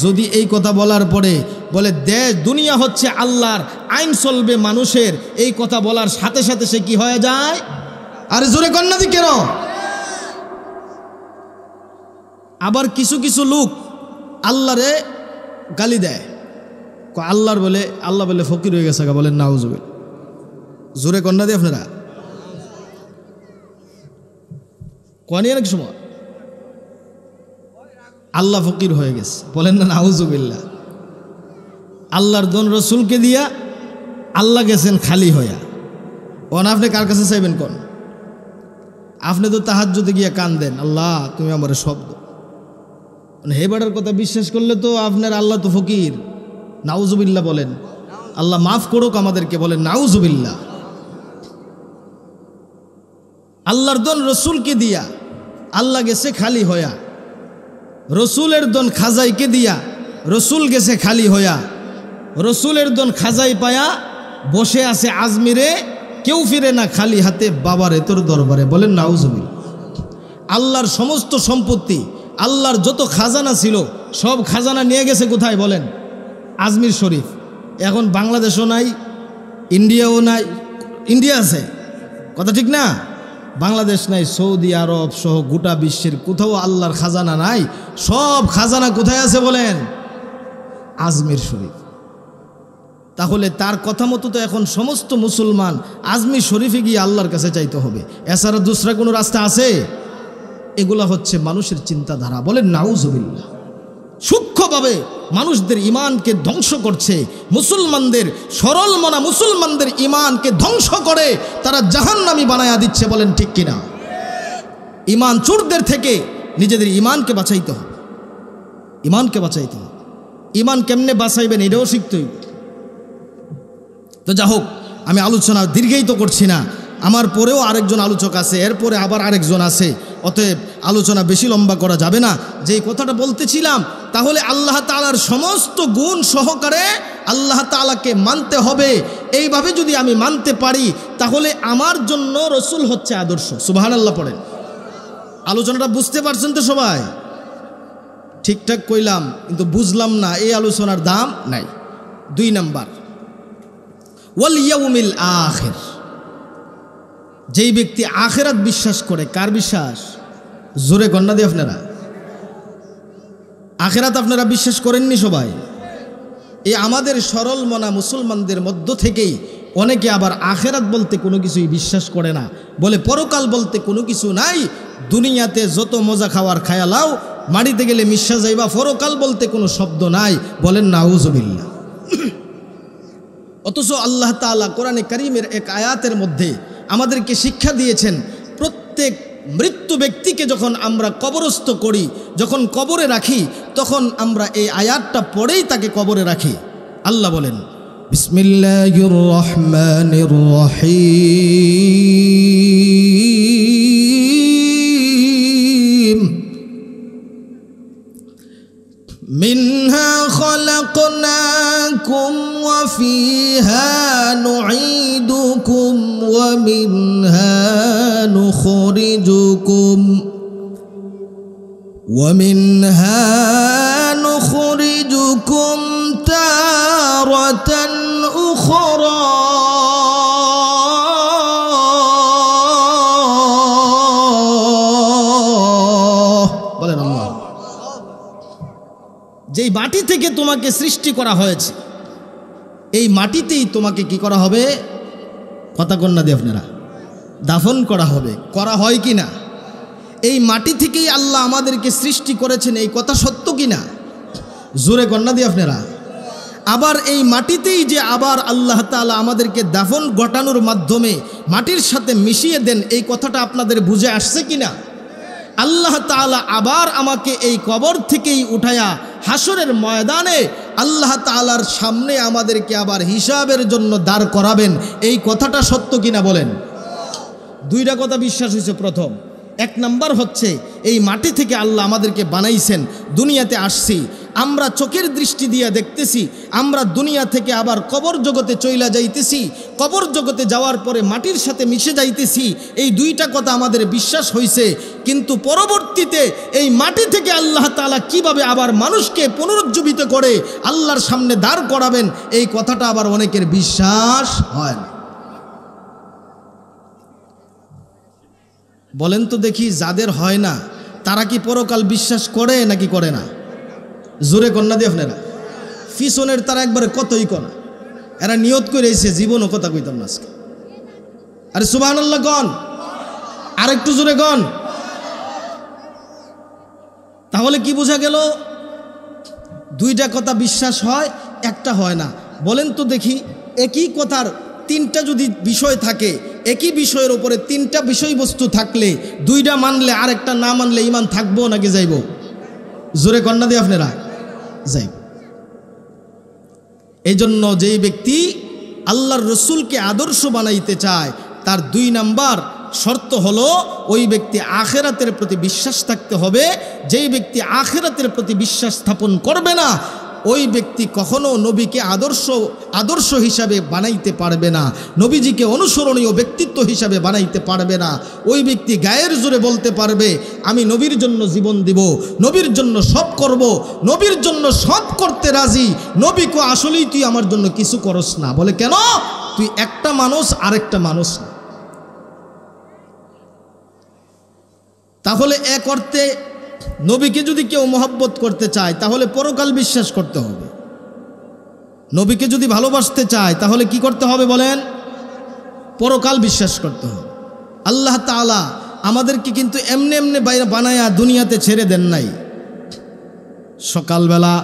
যদি এই কথা বলার পরে বলে দেশ দুনিয়া হচ্ছে আল্লাহর, আইন চলবে মানুষের, এই কথা বলার সাথে সাথে সে কি হয়ে যায়? আরে জোরে কন্যা দি কেন? আবার কিছু কিছু লোক আল্লাহরে গালি দেয়, আল্লাহর বলে আল্লাহ বলে ফকির হয়ে গেছে, বলেন নাউজুবিল্লাহ। জোরে কন্যা দিয়ে আপনারা কনিয়া নাকি সময় আল্লাহ ফকির হয়ে গেছে, বলেন না নাউজুবিল্লাহ। আল্লাহর দন রসুলকে দিয়া আল্লাহ গেছেন খালি হইয়া। ওন আপনি কার কাছে চাইবেন? কোন আপনি তো তাহাজ্জুদে গিয়া কান দেন, আল্লাহ তুমি আমার শব্দ। হে বাড়ার কথা বিশ্বাস করলে তো আপনার আল্লাহ তো ফকির। নাউজুবিল্লাহ বলেন। আল্লাহ মাফ করুক আমাদেরকে, বলেন নাউজুবিল্লাহ। আল্লাহর দন রসুলকে দিয়া আল্লাহ গেছে খালি হইয়া, রসুলের দন খাজাইকে দিয়া রসুল গেছে খালি হইয়া, রসুলের দন খাজাই পায়া বসে আছে আজমিরে, কেউ ফিরে না খালি হাতে বাবারে তোর দরবারে, বলেন নাউজুবিল্লাহ। আল্লাহর সমস্ত সম্পত্তি, আল্লাহর যত খাজানা ছিল সব খাজানা নিয়ে গেছে কোথায় বলেন? আজমির শরীফ। এখন বাংলাদেশও নাই, ইন্ডিয়াও নাই। ইন্ডিয়া আছে, কথা ঠিক না? বাংলাদেশ নাই, সৌদি আরব সহ গোটা বিশ্বের কোথাও আল্লাহর খাজানা নাই। সব খাজানা কোথায় আছে বলেন? আজমির শরীফ। তাহলে তার কথা মতো তো এখন সমস্ত মুসলমান আজমির শরীফে গিয়ে আল্লাহর কাছে চাইতে হবে, এছাড়া দুসরা কোনো রাস্তা আছে? এগুলা হচ্ছে মানুষের চিন্তাধারা, বলেন নাউজুবিল্লাহ। সূক্ষ্মভাবে মানুষদের ইমানকে ধ্বংস করছে। মুসলমানদের সরল মনা মুসলমানদের ইমানকে ধ্বংস করে তারা জাহান্নামী বানায়া দিচ্ছে, বলেন ঠিক কিনা? ইমান চোরদের থেকে নিজেদের ইমানকে বাঁচাইতে হবে, ইমানকে বাঁচাইতে হবে। ইমান কেমনে বাঁচাইবেন এটাও শিখতে হইবে। তো যা হোক, আমি আলোচনা দীর্ঘায়িত করছি না, আমার পরেও আরেকজন আলোচক আছে, এরপরে আবার আরেকজন আছে, অতএব আলোচনা বেশি লম্বা করা যাবে না। যেই কথাটা বলতেছিলাম, তাহলে আল্লাহ তাআলার সমস্ত গুণ সহকারে আল্লাহ তাআলাকে মানতে হবে। এইভাবে যদি আমি মানতে পারি, তাহলে আমার জন্য রসুল হচ্ছে আদর্শ। সুবহানাল্লাহ পড়েন। আলোচনাটা বুঝতে পারছেন তো সবাই? ঠিকঠাক কইলাম, কিন্তু বুঝলাম না, এই আলোচনার দাম নাই। 2 নাম্বার, ওয়াল ইয়াউমিল আখির। যেই ব্যক্তি আখিরাত বিশ্বাস করে, কার বিশ্বাস? জোরে গন্না দিয়ে আপনারা আখিরাত আপনারা বিশ্বাস করেননি সবাই? এই আমাদের সরল মনা মুসলমানদের মধ্য থেকেই অনেকে আবার আখিরাত বলতে কোনো কিছুই বিশ্বাস করে না, বলে পরকাল বলতে কোনো কিছু নাই, দুনিয়াতে যত মজা খাওয়ার খায়ালাও, মাটিতে গেলে মিশা যাইবা, পরকাল বলতে কোনো শব্দ নাই, বলেন নাউজুবিল্লাহ। অথচ আল্লাহ তাআলা কোরআনে কারীমের এক আয়াতের মধ্যে আমাদেরকে শিক্ষা দিয়েছেন, প্রত্যেক মৃত্যু ব্যক্তিকে যখন আমরা কবরস্থ করি, যখন কবরে রাখি, তখন আমরা এই আয়াতটা পড়েই তাকে কবরে রাখি। আল্লাহ বলেন, বিসমিল্লাহির রহমানির রহিম, মিনহা খলাকনাকুম ওয়া ফিহা নুঈদুকুম ওয়া মিনহা নুখরিজুকুম তারাতান উখরা। বলেন আল্লাহ। যেই মাটি থেকে তোমাকে সৃষ্টি করা হয়েছে, এই মাটিতেই তোমাকে কি করা হবে? কথা কন্যা দিয়ে আপনারা দাফন করা হবে। করা হয় কি না? এই মাটি থেকেই আল্লাহ আমাদেরকে সৃষ্টি করেছেন, এই কথা সত্য কি না? জোরে কন্যা দিয়ে আপনারা। আবার এই মাটিতেই যে আবার আল্লাহ তাআলা আমাদেরকে দাফন ঘটানোর মাধ্যমে মাটির সাথে মিশিয়ে দেন, এই কথাটা আপনাদের বুঝে আসছে কিনা? আল্লাহ তাআলা আবার আমাকে এই কবর থেকেই উঠায়া হাসরের ময়দানে আল্লাহ তাআলার সামনে আমাদেরকে আবার হিসাবের জন্য দাঁড় করাবেন, এই কথাটা সত্য কিনা বলেন? দুইটা কথা বিশ্বাস হয়েছে। প্রথম, এক নাম্বার হচ্ছে এই মাটি থেকে আল্লাহ আমাদেরকে বানাইছেন, দুনিয়াতে আসছি, আমরা চোখের দৃষ্টি দিয়ে দেখতেছি, আমরা দুনিয়া থেকে আবার কবর জগতে চইলা যাইতেছি, কবর জগতে যাওয়ার পরে মাটির সাথে মিশে যাইতেছি, এই দুইটা কথা আমাদের বিশ্বাস হয়েছে। কিন্তু পরবর্তীতে এই মাটি থেকে আল্লাহ তাআলা কিভাবে আবার মানুষকে পুনরুজ্জীবিত করে আল্লাহর সামনে দাঁড় করাবেন, এই কথাটা আবার অনেকের বিশ্বাস হয় না। বলেন তো দেখি, যাদের হয় না তারা কি পরকাল বিশ্বাস করে নাকি করে না? জোরে কন্যা দিয়ে আপনারা পিছনের তারা একবারে কতই কনা, এরা নিয়ত করে এসে জীবনও কথা কইতাম না আজকে। আরে সুবহানাল্লাহ গণ, আরেকটু জোরে গণ। তাহলে কি বোঝা গেল? দুইটা কথা বিশ্বাস হয়, একটা হয় না। বলেন তো দেখি, একই কথার তিনটা যদি বিষয় থাকে, একই বিষয়ের উপরে তিনটা বিষয়বস্তু থাকলে দুইটা মানলে আরেকটা না মানলে ঈমান থাকবো নাকি যাইব? জোরে কন্যা দিয়ে আপনারা যাইব। এই জন্য যেই ব্যক্তি আল্লাহর রসুলকে আদর্শ বানাইতে চায়, তার 2 নাম্বার শর্ত হলো ওই ব্যক্তি আখিরাতের প্রতি বিশ্বাস থাকতে হবে। যেই ব্যক্তি আখিরাতের প্রতি বিশ্বাস স্থাপন করবে না, ওই ব্যক্তি কখনো নবীকে আদর্শ হিসাবে বানাইতে পারবে না, নবীজিকে অনুসরণীয় ব্যক্তিত্ব হিসাবে বানাইতে পারবে না। ওই ব্যক্তি গায়ের জোরে বলতে পারবে, আমি নবীর জন্য জীবন দিব, নবীর জন্য সব করব, নবীর জন্য সব করতে রাজি, নবীকে আসলেই তুই আমার জন্য কিছু করস না। বলে কেন? তুই একটা মানুষ, আরেকটা মানুষ না। তাহলে এক অর্থে নবীকে যদি কেউ মহব্বত করতে চায় তাহলে পরকাল বিশ্বাস করতে হবে। নবীকে যদি ভালোবাসতে চায় তাহলে কি করতে হবে বলেন? পরকাল বিশ্বাস করতে হবে। আল্লাহ তাআলা আমাদেরকে কিন্তু এমনি এমনি বানায়া দুনিয়াতে ছেড়ে দেন নাই। সকালবেলা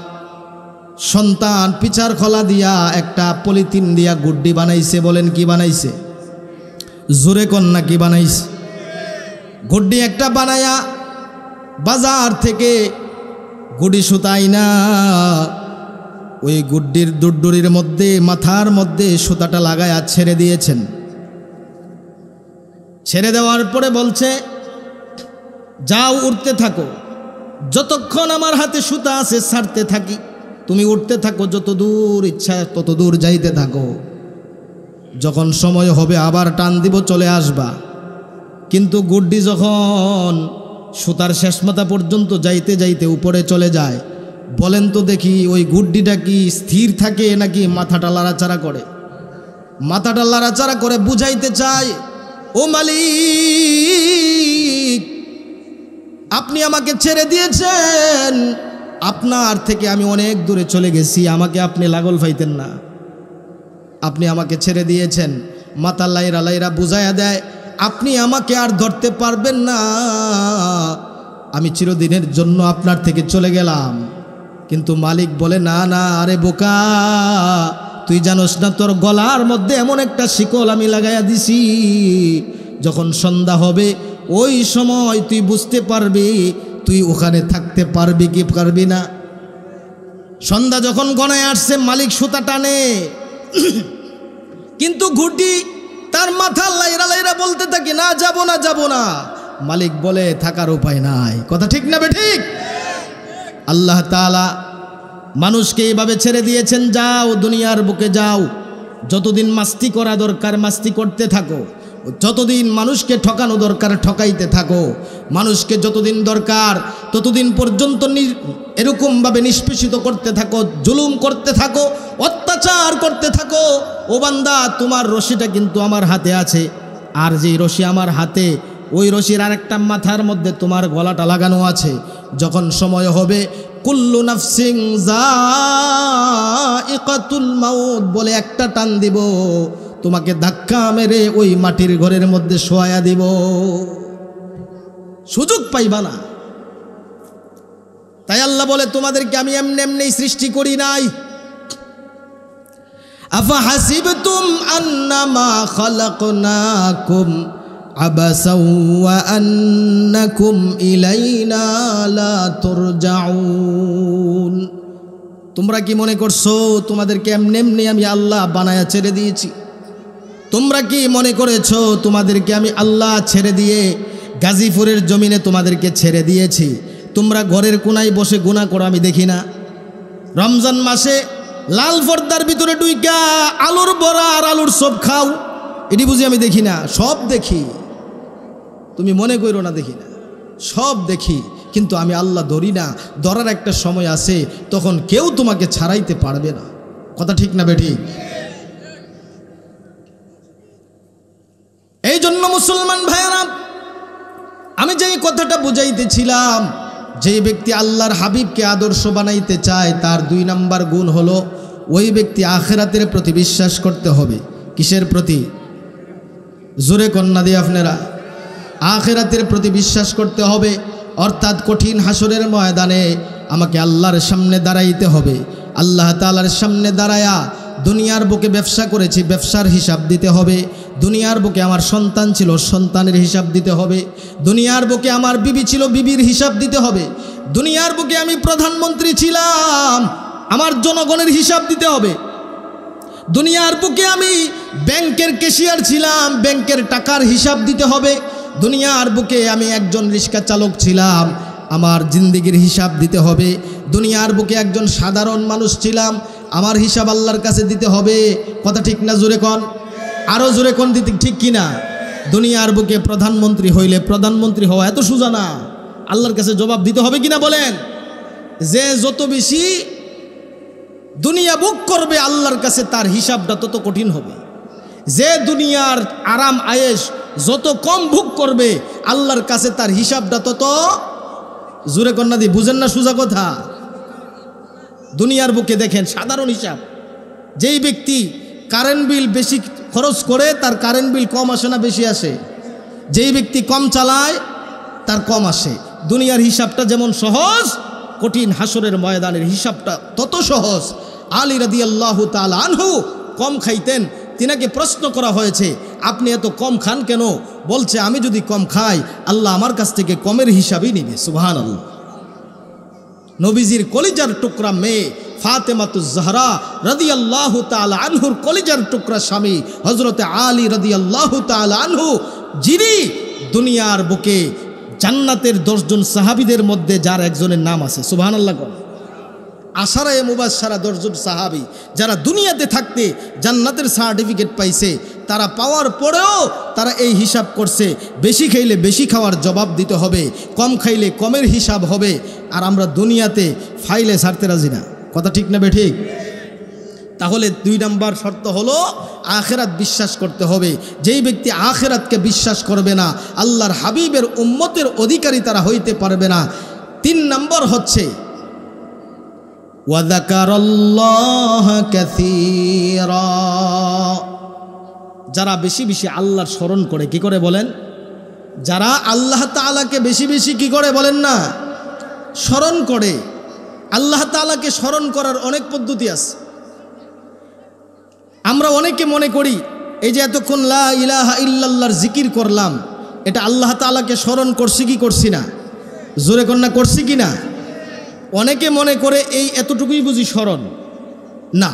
সন্তান পিচার খোলা দিয়া একটা পলিথিন দিয়া গুড্ডি বানাইছে। বলেন কি বানাইছে? জোরে কন্যা কি বানাইছে? গুড্ডি একটা বানায়া বাজার থেকে গুডি সুতাই না, ওই গুড্ডির দুড্ডুরির মধ্যে মাথার মধ্যে সুতাটা লাগায়া ছেড়ে দিয়েছেন। ছেড়ে দেওয়ার পরে বলছে, যাও উঠতে থাকো, যতক্ষণ আমার হাতে সুতা আছে ছাড়তে থাকি, তুমি উঠতে থাকো, যত দূর ইচ্ছা তত দূর যাইতে থাকো, যখন সময় হবে আবার টান দিব, চলে আসবা। কিন্তু গুড্ডি যখন সুতার শেষ মাথা পর্যন্ত যাইতে যাইতে উপরে চলে যায়, বলেন তো দেখি ওই গুড্ডিটা কি স্থির থাকে নাকি মাথাটা লাড়াচাড়া করে? মাথাটা লাড়াচাড়া করে বুঝাইতে চায়, ও মালিক, আপনি আমাকে ছেড়ে দিয়েছেন, আপনার থেকে আমি অনেক দূরে চলে গেছি, আমাকে আপনি লাগল পাইতেন না, আপনি আমাকে ছেড়ে দিয়েছেন। মাথা লাইরা লাইরা বুঝাইয়া দেয়, আপনি আমাকে আর ধরতে পারবেন না, আমি চিরদিনের জন্য আপনার থেকে চলে গেলাম। কিন্তু মালিক বলে, না না, আরে বোকা, তুই জানোস না তোর গলার মধ্যে এমন একটা শিকল আমি লাগাইয়া দিছি, যখন সন্ধ্যা হবে ওই সময় তুই বুঝতে পারবি তুই ওখানে থাকতে পারবি কি পারবি না। সন্ধ্যা যখন গণায় আসছে, মালিক সুতা টানে, কিন্তু ঘুটি তার মাথা লাইরা লাইরা বলতে থাকে, না যাব না, যাব না। মালিক বলে, থাকার উপায় নাই। কথা ঠিক না বেঠিক? আল্লাহ তাআলা মানুষকে এইভাবে ছেড়ে দিয়েছেন, যাও দুনিয়ার বুকে যাও, যতদিন মাস্তি করা দরকার মাস্তি করতে থাকো, যতদিন মানুষকে ঠকানো দরকার ঠকাইতে থাকো, মানুষকে যতদিন দরকার ততদিন পর্যন্ত এরকমভাবে নিষ্পেষিত করতে থাকো, জুলুম করতে থাকো, অত্যাচার করতে থাকো। ও বান্দা, তোমার রশিটা কিন্তু আমার হাতে আছে, আর যে রশি আমার হাতে, ওই রশির আরেকটা মাথার মধ্যে তোমার গলাটা লাগানো আছে। যখন সময় হবে, কুল্লু নাফসিন যায়িকাতুল মাউত বলে একটা টান দিব, তোমাকে ধাক্কা মেরে ওই মাটির ঘরের মধ্যে শোয়া দিব, সুযোগ পাইবা না। তাই আল্লাহ বলে, তোমাদেরকে আমি এমনি এমনি সৃষ্টি করি নাই, আফাহাসিবতুম আন্নামা খালাকনাকুম আবাসাও ওয়া আন্নাকুম ইলাইনা লা তুরজাউন। তোমরা কি মনে করছো তোমাদেরকে এমনি এমনি আমি আল্লাহ বানায়া ছেড়ে দিয়েছি? তোমরা কি মনে করেছো তোমাদেরকে আমি আল্লাহ ছেড়ে দিয়ে গাজীপুরের জমিনে তোমাদেরকে ছেড়ে দিয়েছি? তোমরা ঘরের কোনায় বসে গুনাহ করো, আমি দেখি না? রমজান মাসে লাল পর্দার ভিতরে ডুইকা আলুর বড়া আর আলুর সব খাও, এটি বুঝি আমি দেখি না? সব দেখি, তুমি মনে করো না দেখি না, সব দেখি, কিন্তু আমি আল্লাহ ধরি না। ধরার একটা সময় আছে, তখন কেউ তোমাকে ছাড়াইতে পারবে না। কথা ঠিক না বেঠিক? এই জন্য মুসলমান ভাইয়েরা, আমি যেই কথাটা বুঝাইতেছিলাম, যে ব্যক্তি আল্লাহর হাবিবকে আদর্শ বানাইতে চায় তার 2 নাম্বার গুণ হলো ওই ব্যক্তি আখিরাতের প্রতি বিশ্বাস করতে হবে। কিসের প্রতি? জোরে কন্যা দিয়ে আপনারা, আখিরাতের প্রতি বিশ্বাস করতে হবে। অর্থাৎ কঠিন হাসরের ময়দানে আমাকে আল্লাহর সামনে দাঁড়াইতে হবে। আল্লাহ তাআলার সামনে দাঁড়ায়া দুনিয়ার বুকে ব্যবসা করেছি, ব্যবসার হিসাব দিতে হবে। দুনিয়ার বুকে আমার সন্তান ছিল, সন্তানের হিসাব দিতে হবে। দুনিয়ার বুকে আমার বিবি ছিল, বিবির হিসাব দিতে হবে। দুনিয়ার বুকে আমি প্রধানমন্ত্রী ছিলাম, আমার জনগণের হিসাব দিতে হবে। দুনিয়ার বুকে আমি ব্যাংকের ক্যাশিয়ার ছিলাম, ব্যাংকের টাকার হিসাব দিতে হবে। দুনিয়ার বুকে আমি একজন রিক্সা চালক ছিলাম, আমার জিন্দেগির হিসাব দিতে হবে। দুনিয়ার বুকে একজন সাধারণ মানুষ ছিলাম, আমার হিসাব আল্লাহর কাছে দিতে হবে। কথা ঠিক না? জোরে কোন, আরও জোরে কোন, দিতে ঠিক কিনা? দুনিয়ার বুকে প্রধানমন্ত্রী হইলে প্রধানমন্ত্রী হওয়া এত সোজা না, আল্লাহর কাছে জবাব দিতে হবে কিনা বলেন? যে যত বেশি দুনিয়া ভোগ করবে আল্লাহর কাছে তার হিসাবটা তত কঠিন হবে। যে দুনিয়ার আরাম আয়েশ যত কম ভোগ করবে আল্লাহর কাছে তার হিসাবটা তত, জোরে কন্যা দি, বুঝেন না সোজা কথা? দুনিয়ার বুকে দেখেন সাধারণ হিসাব, যেই ব্যক্তি কারেন্ট বিল বেশি খরচ করে তার কারেন্ট বিল কম আসে না বেশি আসে? যেই ব্যক্তি কম চালায় তার কম আসে। দুনিয়ার হিসাবটা যেমন সহজ, কঠিন হাসরের ময়দানের হিসাবটা তত সহজ। আলী রাদিয়াল্লাহু তাআলা আনহু কম খাইতেন, তিনাকে প্রশ্ন করা হয়েছে আপনি এত কম খান কেন? বলছে আমি যদি কম খাই আল্লাহ আমার কাছ থেকে কমের হিসাবই নেবে। সুবহানাল্লাহ। নবীজির কলিজার টুকরা মেয়ে ফাতেমাতুজ জাহরা রাদিয়াল্লাহু তাআলা আনহুর কলিজার টুকরা স্বামী হযরতে আলী রাদিয়াল্লাহু তাআলা আনহু, যিনি দুনিয়ার বুকে জান্নাতের 10 জন সাহাবীদের মধ্যে যার একজনের নাম আছে, সুবহানাল্লাহ। আশারায়ে মুবাশশারা 10 জন সাহাবী যারা দুনিয়াতে থাকতে জান্নাতের সার্টিফিকেট পাইছে, তারা পাওয়ার পরেও তারা এই হিসাব করছে বেশি খাইলে বেশি খাওয়ার জবাব দিতে হবে, কম খাইলে কমের হিসাব হবে। আর আমরা দুনিয়াতে ফাইলে ছাড়তে রাজি না। কথা ঠিক না বেঠিক? তাহলে 2 নাম্বার শর্ত হলো আখিরাত বিশ্বাস করতে হবে। যেই ব্যক্তি আখিরাতকে বিশ্বাস করবে না, আল্লাহর হাবিবের উম্মতের অধিকারী তারা হইতে পারবে না। 3 নাম্বার হচ্ছে ওয়াযাকারাল্লাহ কাসীরা, যারা বেশি বেশি আল্লাহর স্মরণ করে। কি করে বলেন? যারা আল্লাহ তাআলাকে বেশি বেশি কি করে বলেন না, স্মরণ করে। আল্লাহ তাআলাকে স্মরণ করার অনেক পদ্ধতি আছে। আমরা অনেকে মনে করি এই যে এতক্ষণ লা ইলাহা ইল্লাল্লাহর জিকির করলাম, এটা আল্লাহ তাআলাকে স্মরণ করছি কি করছি না? জোরে কন্যা, করছি কি না? অনেকে মনে করে এই এতটুকুই বুঝি স্মরণ। না,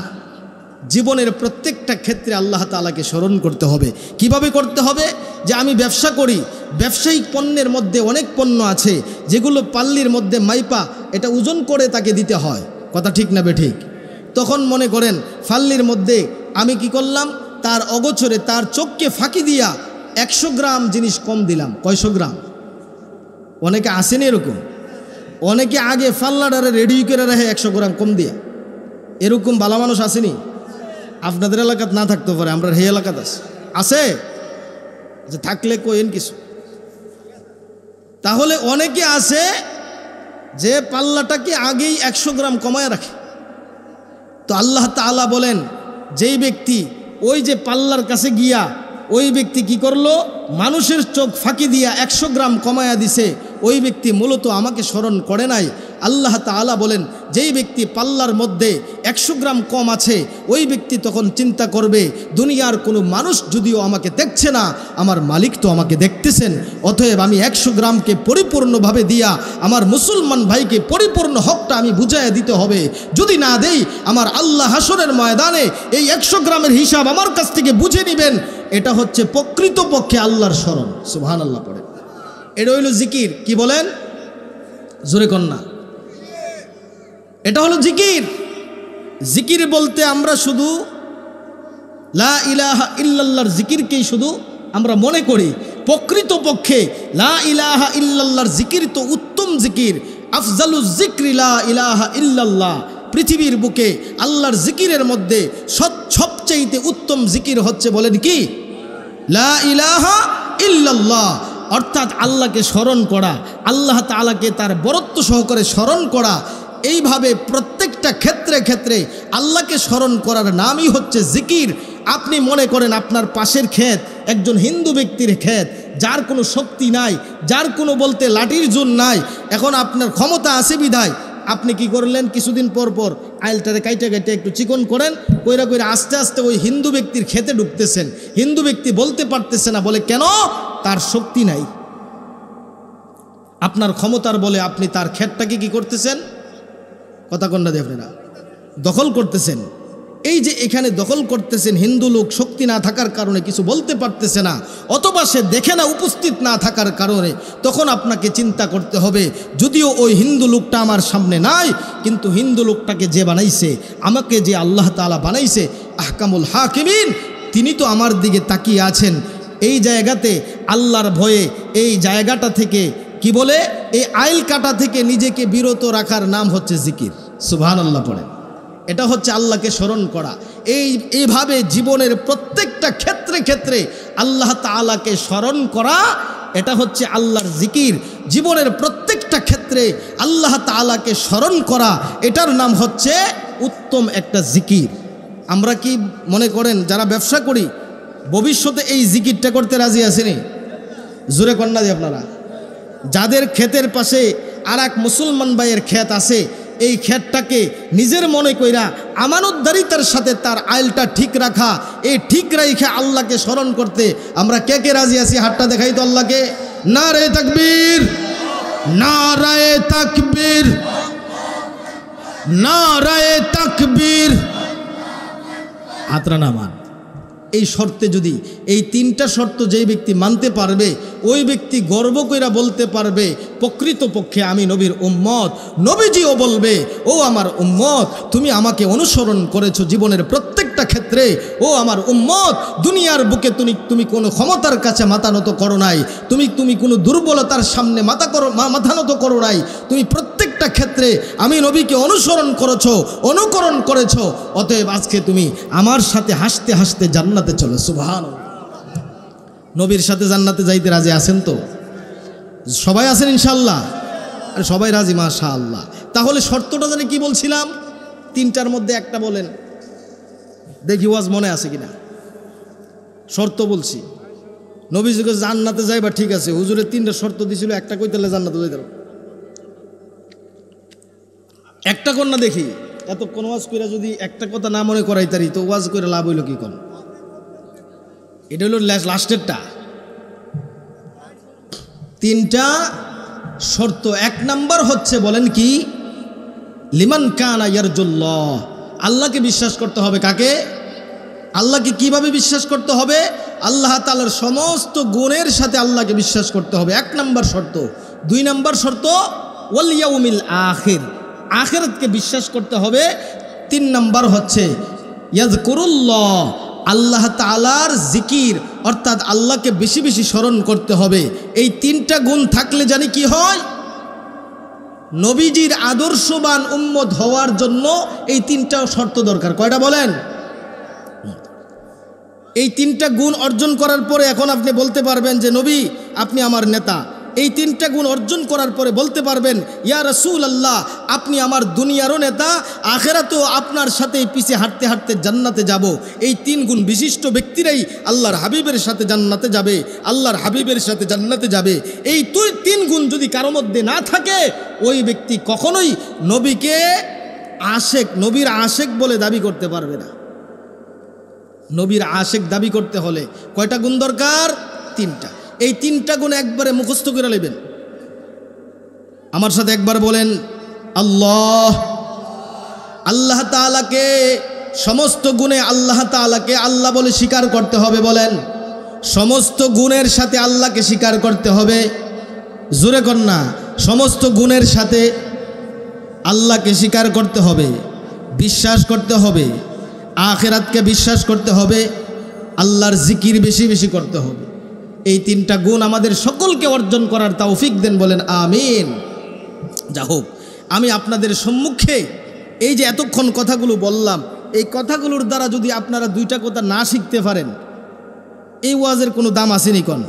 জীবনের প্রত্যেকটা ক্ষেত্রে আল্লাহ তাআলাকে স্মরণ করতে হবে। কিভাবে করতে হবে? যে আমি ব্যবসা করি, ব্যবসায়িক পণ্যের মধ্যে অনেক পণ্য আছে যেগুলো পাল্লির মধ্যে মাইপা এটা ওজন করে তাকে দিতে হয়। কথা ঠিক না বেঠিক? তখন মনে করেন ফাল্লির মধ্যে আমি কি করলাম, তার অগোচরে তার চোখকে ফাঁকি দিয়া 100 গ্রাম জিনিস কম দিলাম। কয়শো গ্রাম? অনেকে আসেনি এরকম। অনেকে আগে ফাল্লাডারে রেডি করে রাখে 100 গ্রাম কম দিয়ে। এরকম ভালো মানুষ আসেনি? আপনাদের এলাকাত না থাকতে পারে, আমরা এই এলাকাত আছে যে থাকলে কইন কিছু। তাহলে অনেকে আছে যে পাল্লাটাকে আগেই 100 গ্রাম কমায় রাখে। তো আল্লাহ তাআলা বলেন যেই ব্যক্তি ওই যে পাল্লার কাছে গিয়া ওই ব্যক্তি কি করলো, মানুষের চোখ ফাঁকি দিয়া 100 গ্রাম কমায়া দিছে, ওই ব্যক্তি মূলত আমাকে স্মরণ করে নাই, আল্লাহ তাআলা বলেন, যেই ব্যক্তি পাল্লার মধ্যে 100 গ্রাম কম আছে ওই ব্যক্তি তখন চিন্তা করবে, দুনিয়ার কোনো মানুষ যদিও আমাকে দেখছে না, আমার মালিক তো আমাকে দেখতেছেন, অতএব আমি 100 গ্রামকে পরিপূর্ণভাবে দিয়া আমার মুসলমান ভাইকে পরিপূর্ণ হকটা আমি বুঝাইয়া দিতে হবে। যদি না দেই, আমার আল্লাহ হাসরের ময়দানে এই 100 গ্রামের হিসাব আমার কাছ থেকে বুঝে নেবেন। এটা হচ্ছে প্রকৃতপক্ষে আল্লাহর স্মরণ। সুবহানাল্লাহ পড়ে। এটা হইল জিকির। কি বলেন? জোরে কন্যা। এটা হলো জিকির। জিকির বলতে আমরা শুধু লা ইলাহা ইল্লাল্লাহর জিকিরকেই শুধু আমরা মনে করি। প্রকৃতপক্ষে লা ইলাহা ইল্লাল্লাহর জিকির তো উত্তম জিকির। আফজালুজ যিকরি লা ইলাহা ইল্লাল্লাহ। পৃথিবীর বুকে আল্লাহর জিকিরের মধ্যে সবচেয়ে উত্তম জিকির হচ্ছে বলেন কি? লা ইলাহা ইল্লাল্লাহ। অর্থাৎ আল্লাহকে স্মরণ করা, আল্লাহ তাআলাকে তার বরত্ব সহকারে স্মরণ করা। এইভাবে প্রত্যেকটা ক্ষেত্রে ক্ষেত্রে আল্লাহকে স্মরণ করার নামই হচ্ছে জিকির। আপনি মনে করেন আপনার পাশের ক্ষেত একজন হিন্দু ব্যক্তির ক্ষেত, যার কোনো শক্তি নাই, যার কোনো বলতে লাঠির জোর নাই, এখন আপনার ক্ষমতা আছে বিধায় আপনি কি করলেন, কিছুদিন পর পর আইলটারে কাইটে কাইটে একটু চিকন করেন, কইরা কইরা আস্তে আস্তে ওই হিন্দু ব্যক্তির খেতে ঢুকতেছেন। হিন্দু ব্যক্তি বলতে পারতেছে না, বলে কেন? তার শক্তি নাই। আপনার ক্ষমতার বলে আপনি তার ক্ষেতটাকে কি করতেছেন? কথা কন্যা দেবরা দখল করতেছেন। এই যে এখানে দখল করতেছেন, হিন্দু লোক শক্তি না থাকার কারণে কিছু বলতে পারতেছে না, অথবা সে দেখে না, উপস্থিত না থাকার কারণে, তখন আপনাকে চিন্তা করতে হবে, যদিও ওই হিন্দু লোকটা আমার সামনে নাই, কিন্তু হিন্দু লোকটাকে যে বানাইছে, আমাকে যে আল্লাহ তাআলা বানাইছে আহকামুল হাকিমিন, তিনি তো আমার দিকে তাকিয়ে আছেন। এই জায়গাতে আল্লাহর ভয়ে এই জায়গাটা থেকে কি বলে, এই আইল কাটা থেকে নিজেকে বিরত রাখার নাম হচ্ছে জিকির। সুবহানাল্লাহ পড়ে। এটা হচ্ছে আল্লাহকে স্মরণ করা। এইভাবে জীবনের প্রত্যেকটা ক্ষেত্রে ক্ষেত্রে আল্লাহ তাআলাকে স্মরণ করা, এটা হচ্ছে আল্লাহর জিকির। জীবনের প্রত্যেকটা ক্ষেত্রে আল্লাহ তাআলাকে স্মরণ করা, এটার নাম হচ্ছে উত্তম একটা জিকির। আমরা কি মনে করেন যারা ব্যবসা করি, ভবিষ্যতে এই জিকিরটা করতে রাজি আছেনি? জোরে কন্যা দিয়ে আপনারা। যাদের ক্ষেতের পাশে আর এক মুসলমান ভাইয়ের ক্ষেত আছে, এই ক্ষেতটাকে নিজের মনে কইরা আমানতদারিতার সাথে তার আইলটা ঠিক রাখা, এই ঠিক রাখে আল্লাহকে স্মরণ করতে আমরা কে কে রাজি আছি? হাতটা দেখাই তো আল্লাহকে। নারে তাকবীর, নারায়ে তাকবীর, নারায়ে তাকবীর। হাতরা নামান। এই শর্তে যদি এই 3টা শর্ত যেই ব্যক্তি মানতে পারবে, ওই ব্যক্তি গর্ব কইরা বলতে পারবে প্রকৃতপক্ষে আমি নবীর উম্মত। নবীজিও বলবে, ও আমার উম্মত, তুমি আমাকে অনুসরণ করেছো জীবনের প্রত্যেকটা ক্ষেত্রে। ও আমার উম্মত, দুনিয়ার বুকে তুমি কোনো ক্ষমতার কাছে মাথা নত করো নাই, তুমি কোনো দুর্বলতার সামনে মাথা নত করো নাই, তুমি প্রত্যেকটা ক্ষেত্রে আমি নবীকে অনুসরণ করেছো, অনুকরণ করেছো। অতএব আজকে তুমি আমার সাথে হাসতে হাসতে জান্নাতে চলো। সুবহানাল্লাহ। নবীর সাথে জান্নাতে যাইতে রাজি আছেন তো? সবাই আছেন ইনশাআল্লাহ? আর সবাই রাজি, মাশাআল্লাহ। তাহলে শর্তটা জানি কি বলছিলাম? 3টার মধ্যে একটা বলেন দেখি, ওয়াজ মনে আছে কিনা। শর্ত বলছি, নবীজিকে জান্নাতে যাইবা, ঠিক আছে, হুজুরের 3টা শর্ত দিছিল, একটা কই তাহলে জান্নাতে যাইতে পারো? একটা কর না দেখি। এতক্ষণ ওয়াজ কইরা যদি একটা কথা না মনে করাই তারি, তো ওয়াজ করে লাভ হইল কি? কোন এটা হলো লাস্টেরটা। 3টা শর্ত। 1 নাম্বার হচ্ছে বলেন কি? লিমান কানা ইয়ারজুল্লাহ। আল্লাহকে বিশ্বাস করতে হবে। কাকে? আল্লাহকে কিভাবে বিশ্বাস করতে হবে? আল্লাহ তাআলার সমস্ত গুণের সাথে আল্লাহকে বিশ্বাস করতে হবে, 1 নাম্বার শর্ত। 2 নাম্বার শর্ত ওয়াল ইয়াউমিল আখির, আখিরাতকে বিশ্বাস করতে হবে। 3 নাম্বার হচ্ছে ইয়াযকুরুল্লাহ, আল্লাহ তাআলার জিকির, অর্থাৎ আল্লাহকে বেশি বেশি স্মরণ করতে হবে। এই 3টা গুণ থাকলে জানি কি হয়? নবীজির আদর্শবান উম্মত হওয়ার জন্য এই 3টা শর্ত দরকার। কয়টা বলেন? এই 3টা গুণ অর্জন করার পরে এখন আপনি বলতে পারবেন যে নবী আপনি আমার নেতা। এই 3টা গুণ অর্জন করার পরে বলতে পারবেন, ইয়া রাসূলুল্লাহ আপনি আমার দুনিয়ারও নেতা, আখিরাতেও আপনার সাথে পিছে হাঁটতে হাঁটতে জান্নাতে যাব। এই 3 গুণ বিশিষ্ট ব্যক্তিরাই আল্লাহর হাবিবের সাথে জান্নাতে যাবে, আল্লাহর হাবিবের সাথে জান্নাতে যাবে। এই 3 গুণ যদি কারো মধ্যে না থাকে, ওই ব্যক্তি কখনোই নবীকে আশেক, নবীর আশেক বলে দাবি করতে পারবে না। নবীর আশেক দাবি করতে হলে কয়টা গুণ দরকার? 3টা। এই 3টা গুণ একবারে মুখস্থ করে নেবেন। আমার সাথে একবার বলেন আল্লাহ। আল্লাহ তাআলাকে সমস্ত গুণে আল্লাহ তাআলাকে আল্লাহ বলে স্বীকার করতে হবে। বলেন, সমস্ত গুণের সাথে আল্লাহকে স্বীকার করতে হবে। জোরে কর না, সমস্ত গুণের সাথে আল্লাহকে স্বীকার করতে হবে, বিশ্বাস করতে হবে, আখিরাতকে বিশ্বাস করতে হবে, আল্লাহর জিকির বেশি বেশি করতে হবে। এই 3টা গুণ আমাদের সকলকে অর্জন করার তৌফিক দেন। বলেন আমিন। যা হোক, আমি আপনাদের সম্মুখে এই যে এতক্ষণ কথাগুলো বললাম, এই কথাগুলোর দ্বারা যদি আপনারা 2টা কথা না শিখতে পারেন, এই ওয়াজের কোনো দাম আসেনি কোন?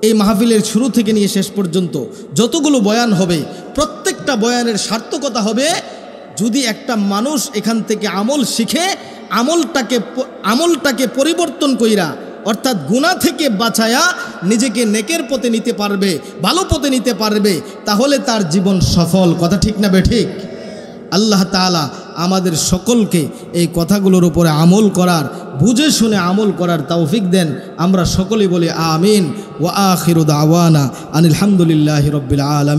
এই মাহফিলের শুরু থেকে নিয়ে শেষ পর্যন্ত যতগুলো বয়ান হবে, প্রত্যেকটা বয়ানের সার্থকতা হবে যদি একটা মানুষ এখান থেকে আমল শিখে, আমলটাকে পরিবর্তন কইরা, অর্থাৎ গুনাহ থেকে বাঁচায়া নিজেকে নেকের পথে নিতে পারবে, ভালো পথে নিতে পারবে, তাহলে তার জীবন সফল। কথা ঠিক না বেঠিক? আল্লাহ তাআলা আমাদের সকলকে এই কথাগুলোর উপরে আমল করার, বুঝে শুনে আমল করার তৌফিক দেন। আমরা সকলেই বলি আমিন। ওয়া আখিরু দাওয়ানা আনিল হামদুলিল্লাহি রাব্বিল আলামিন।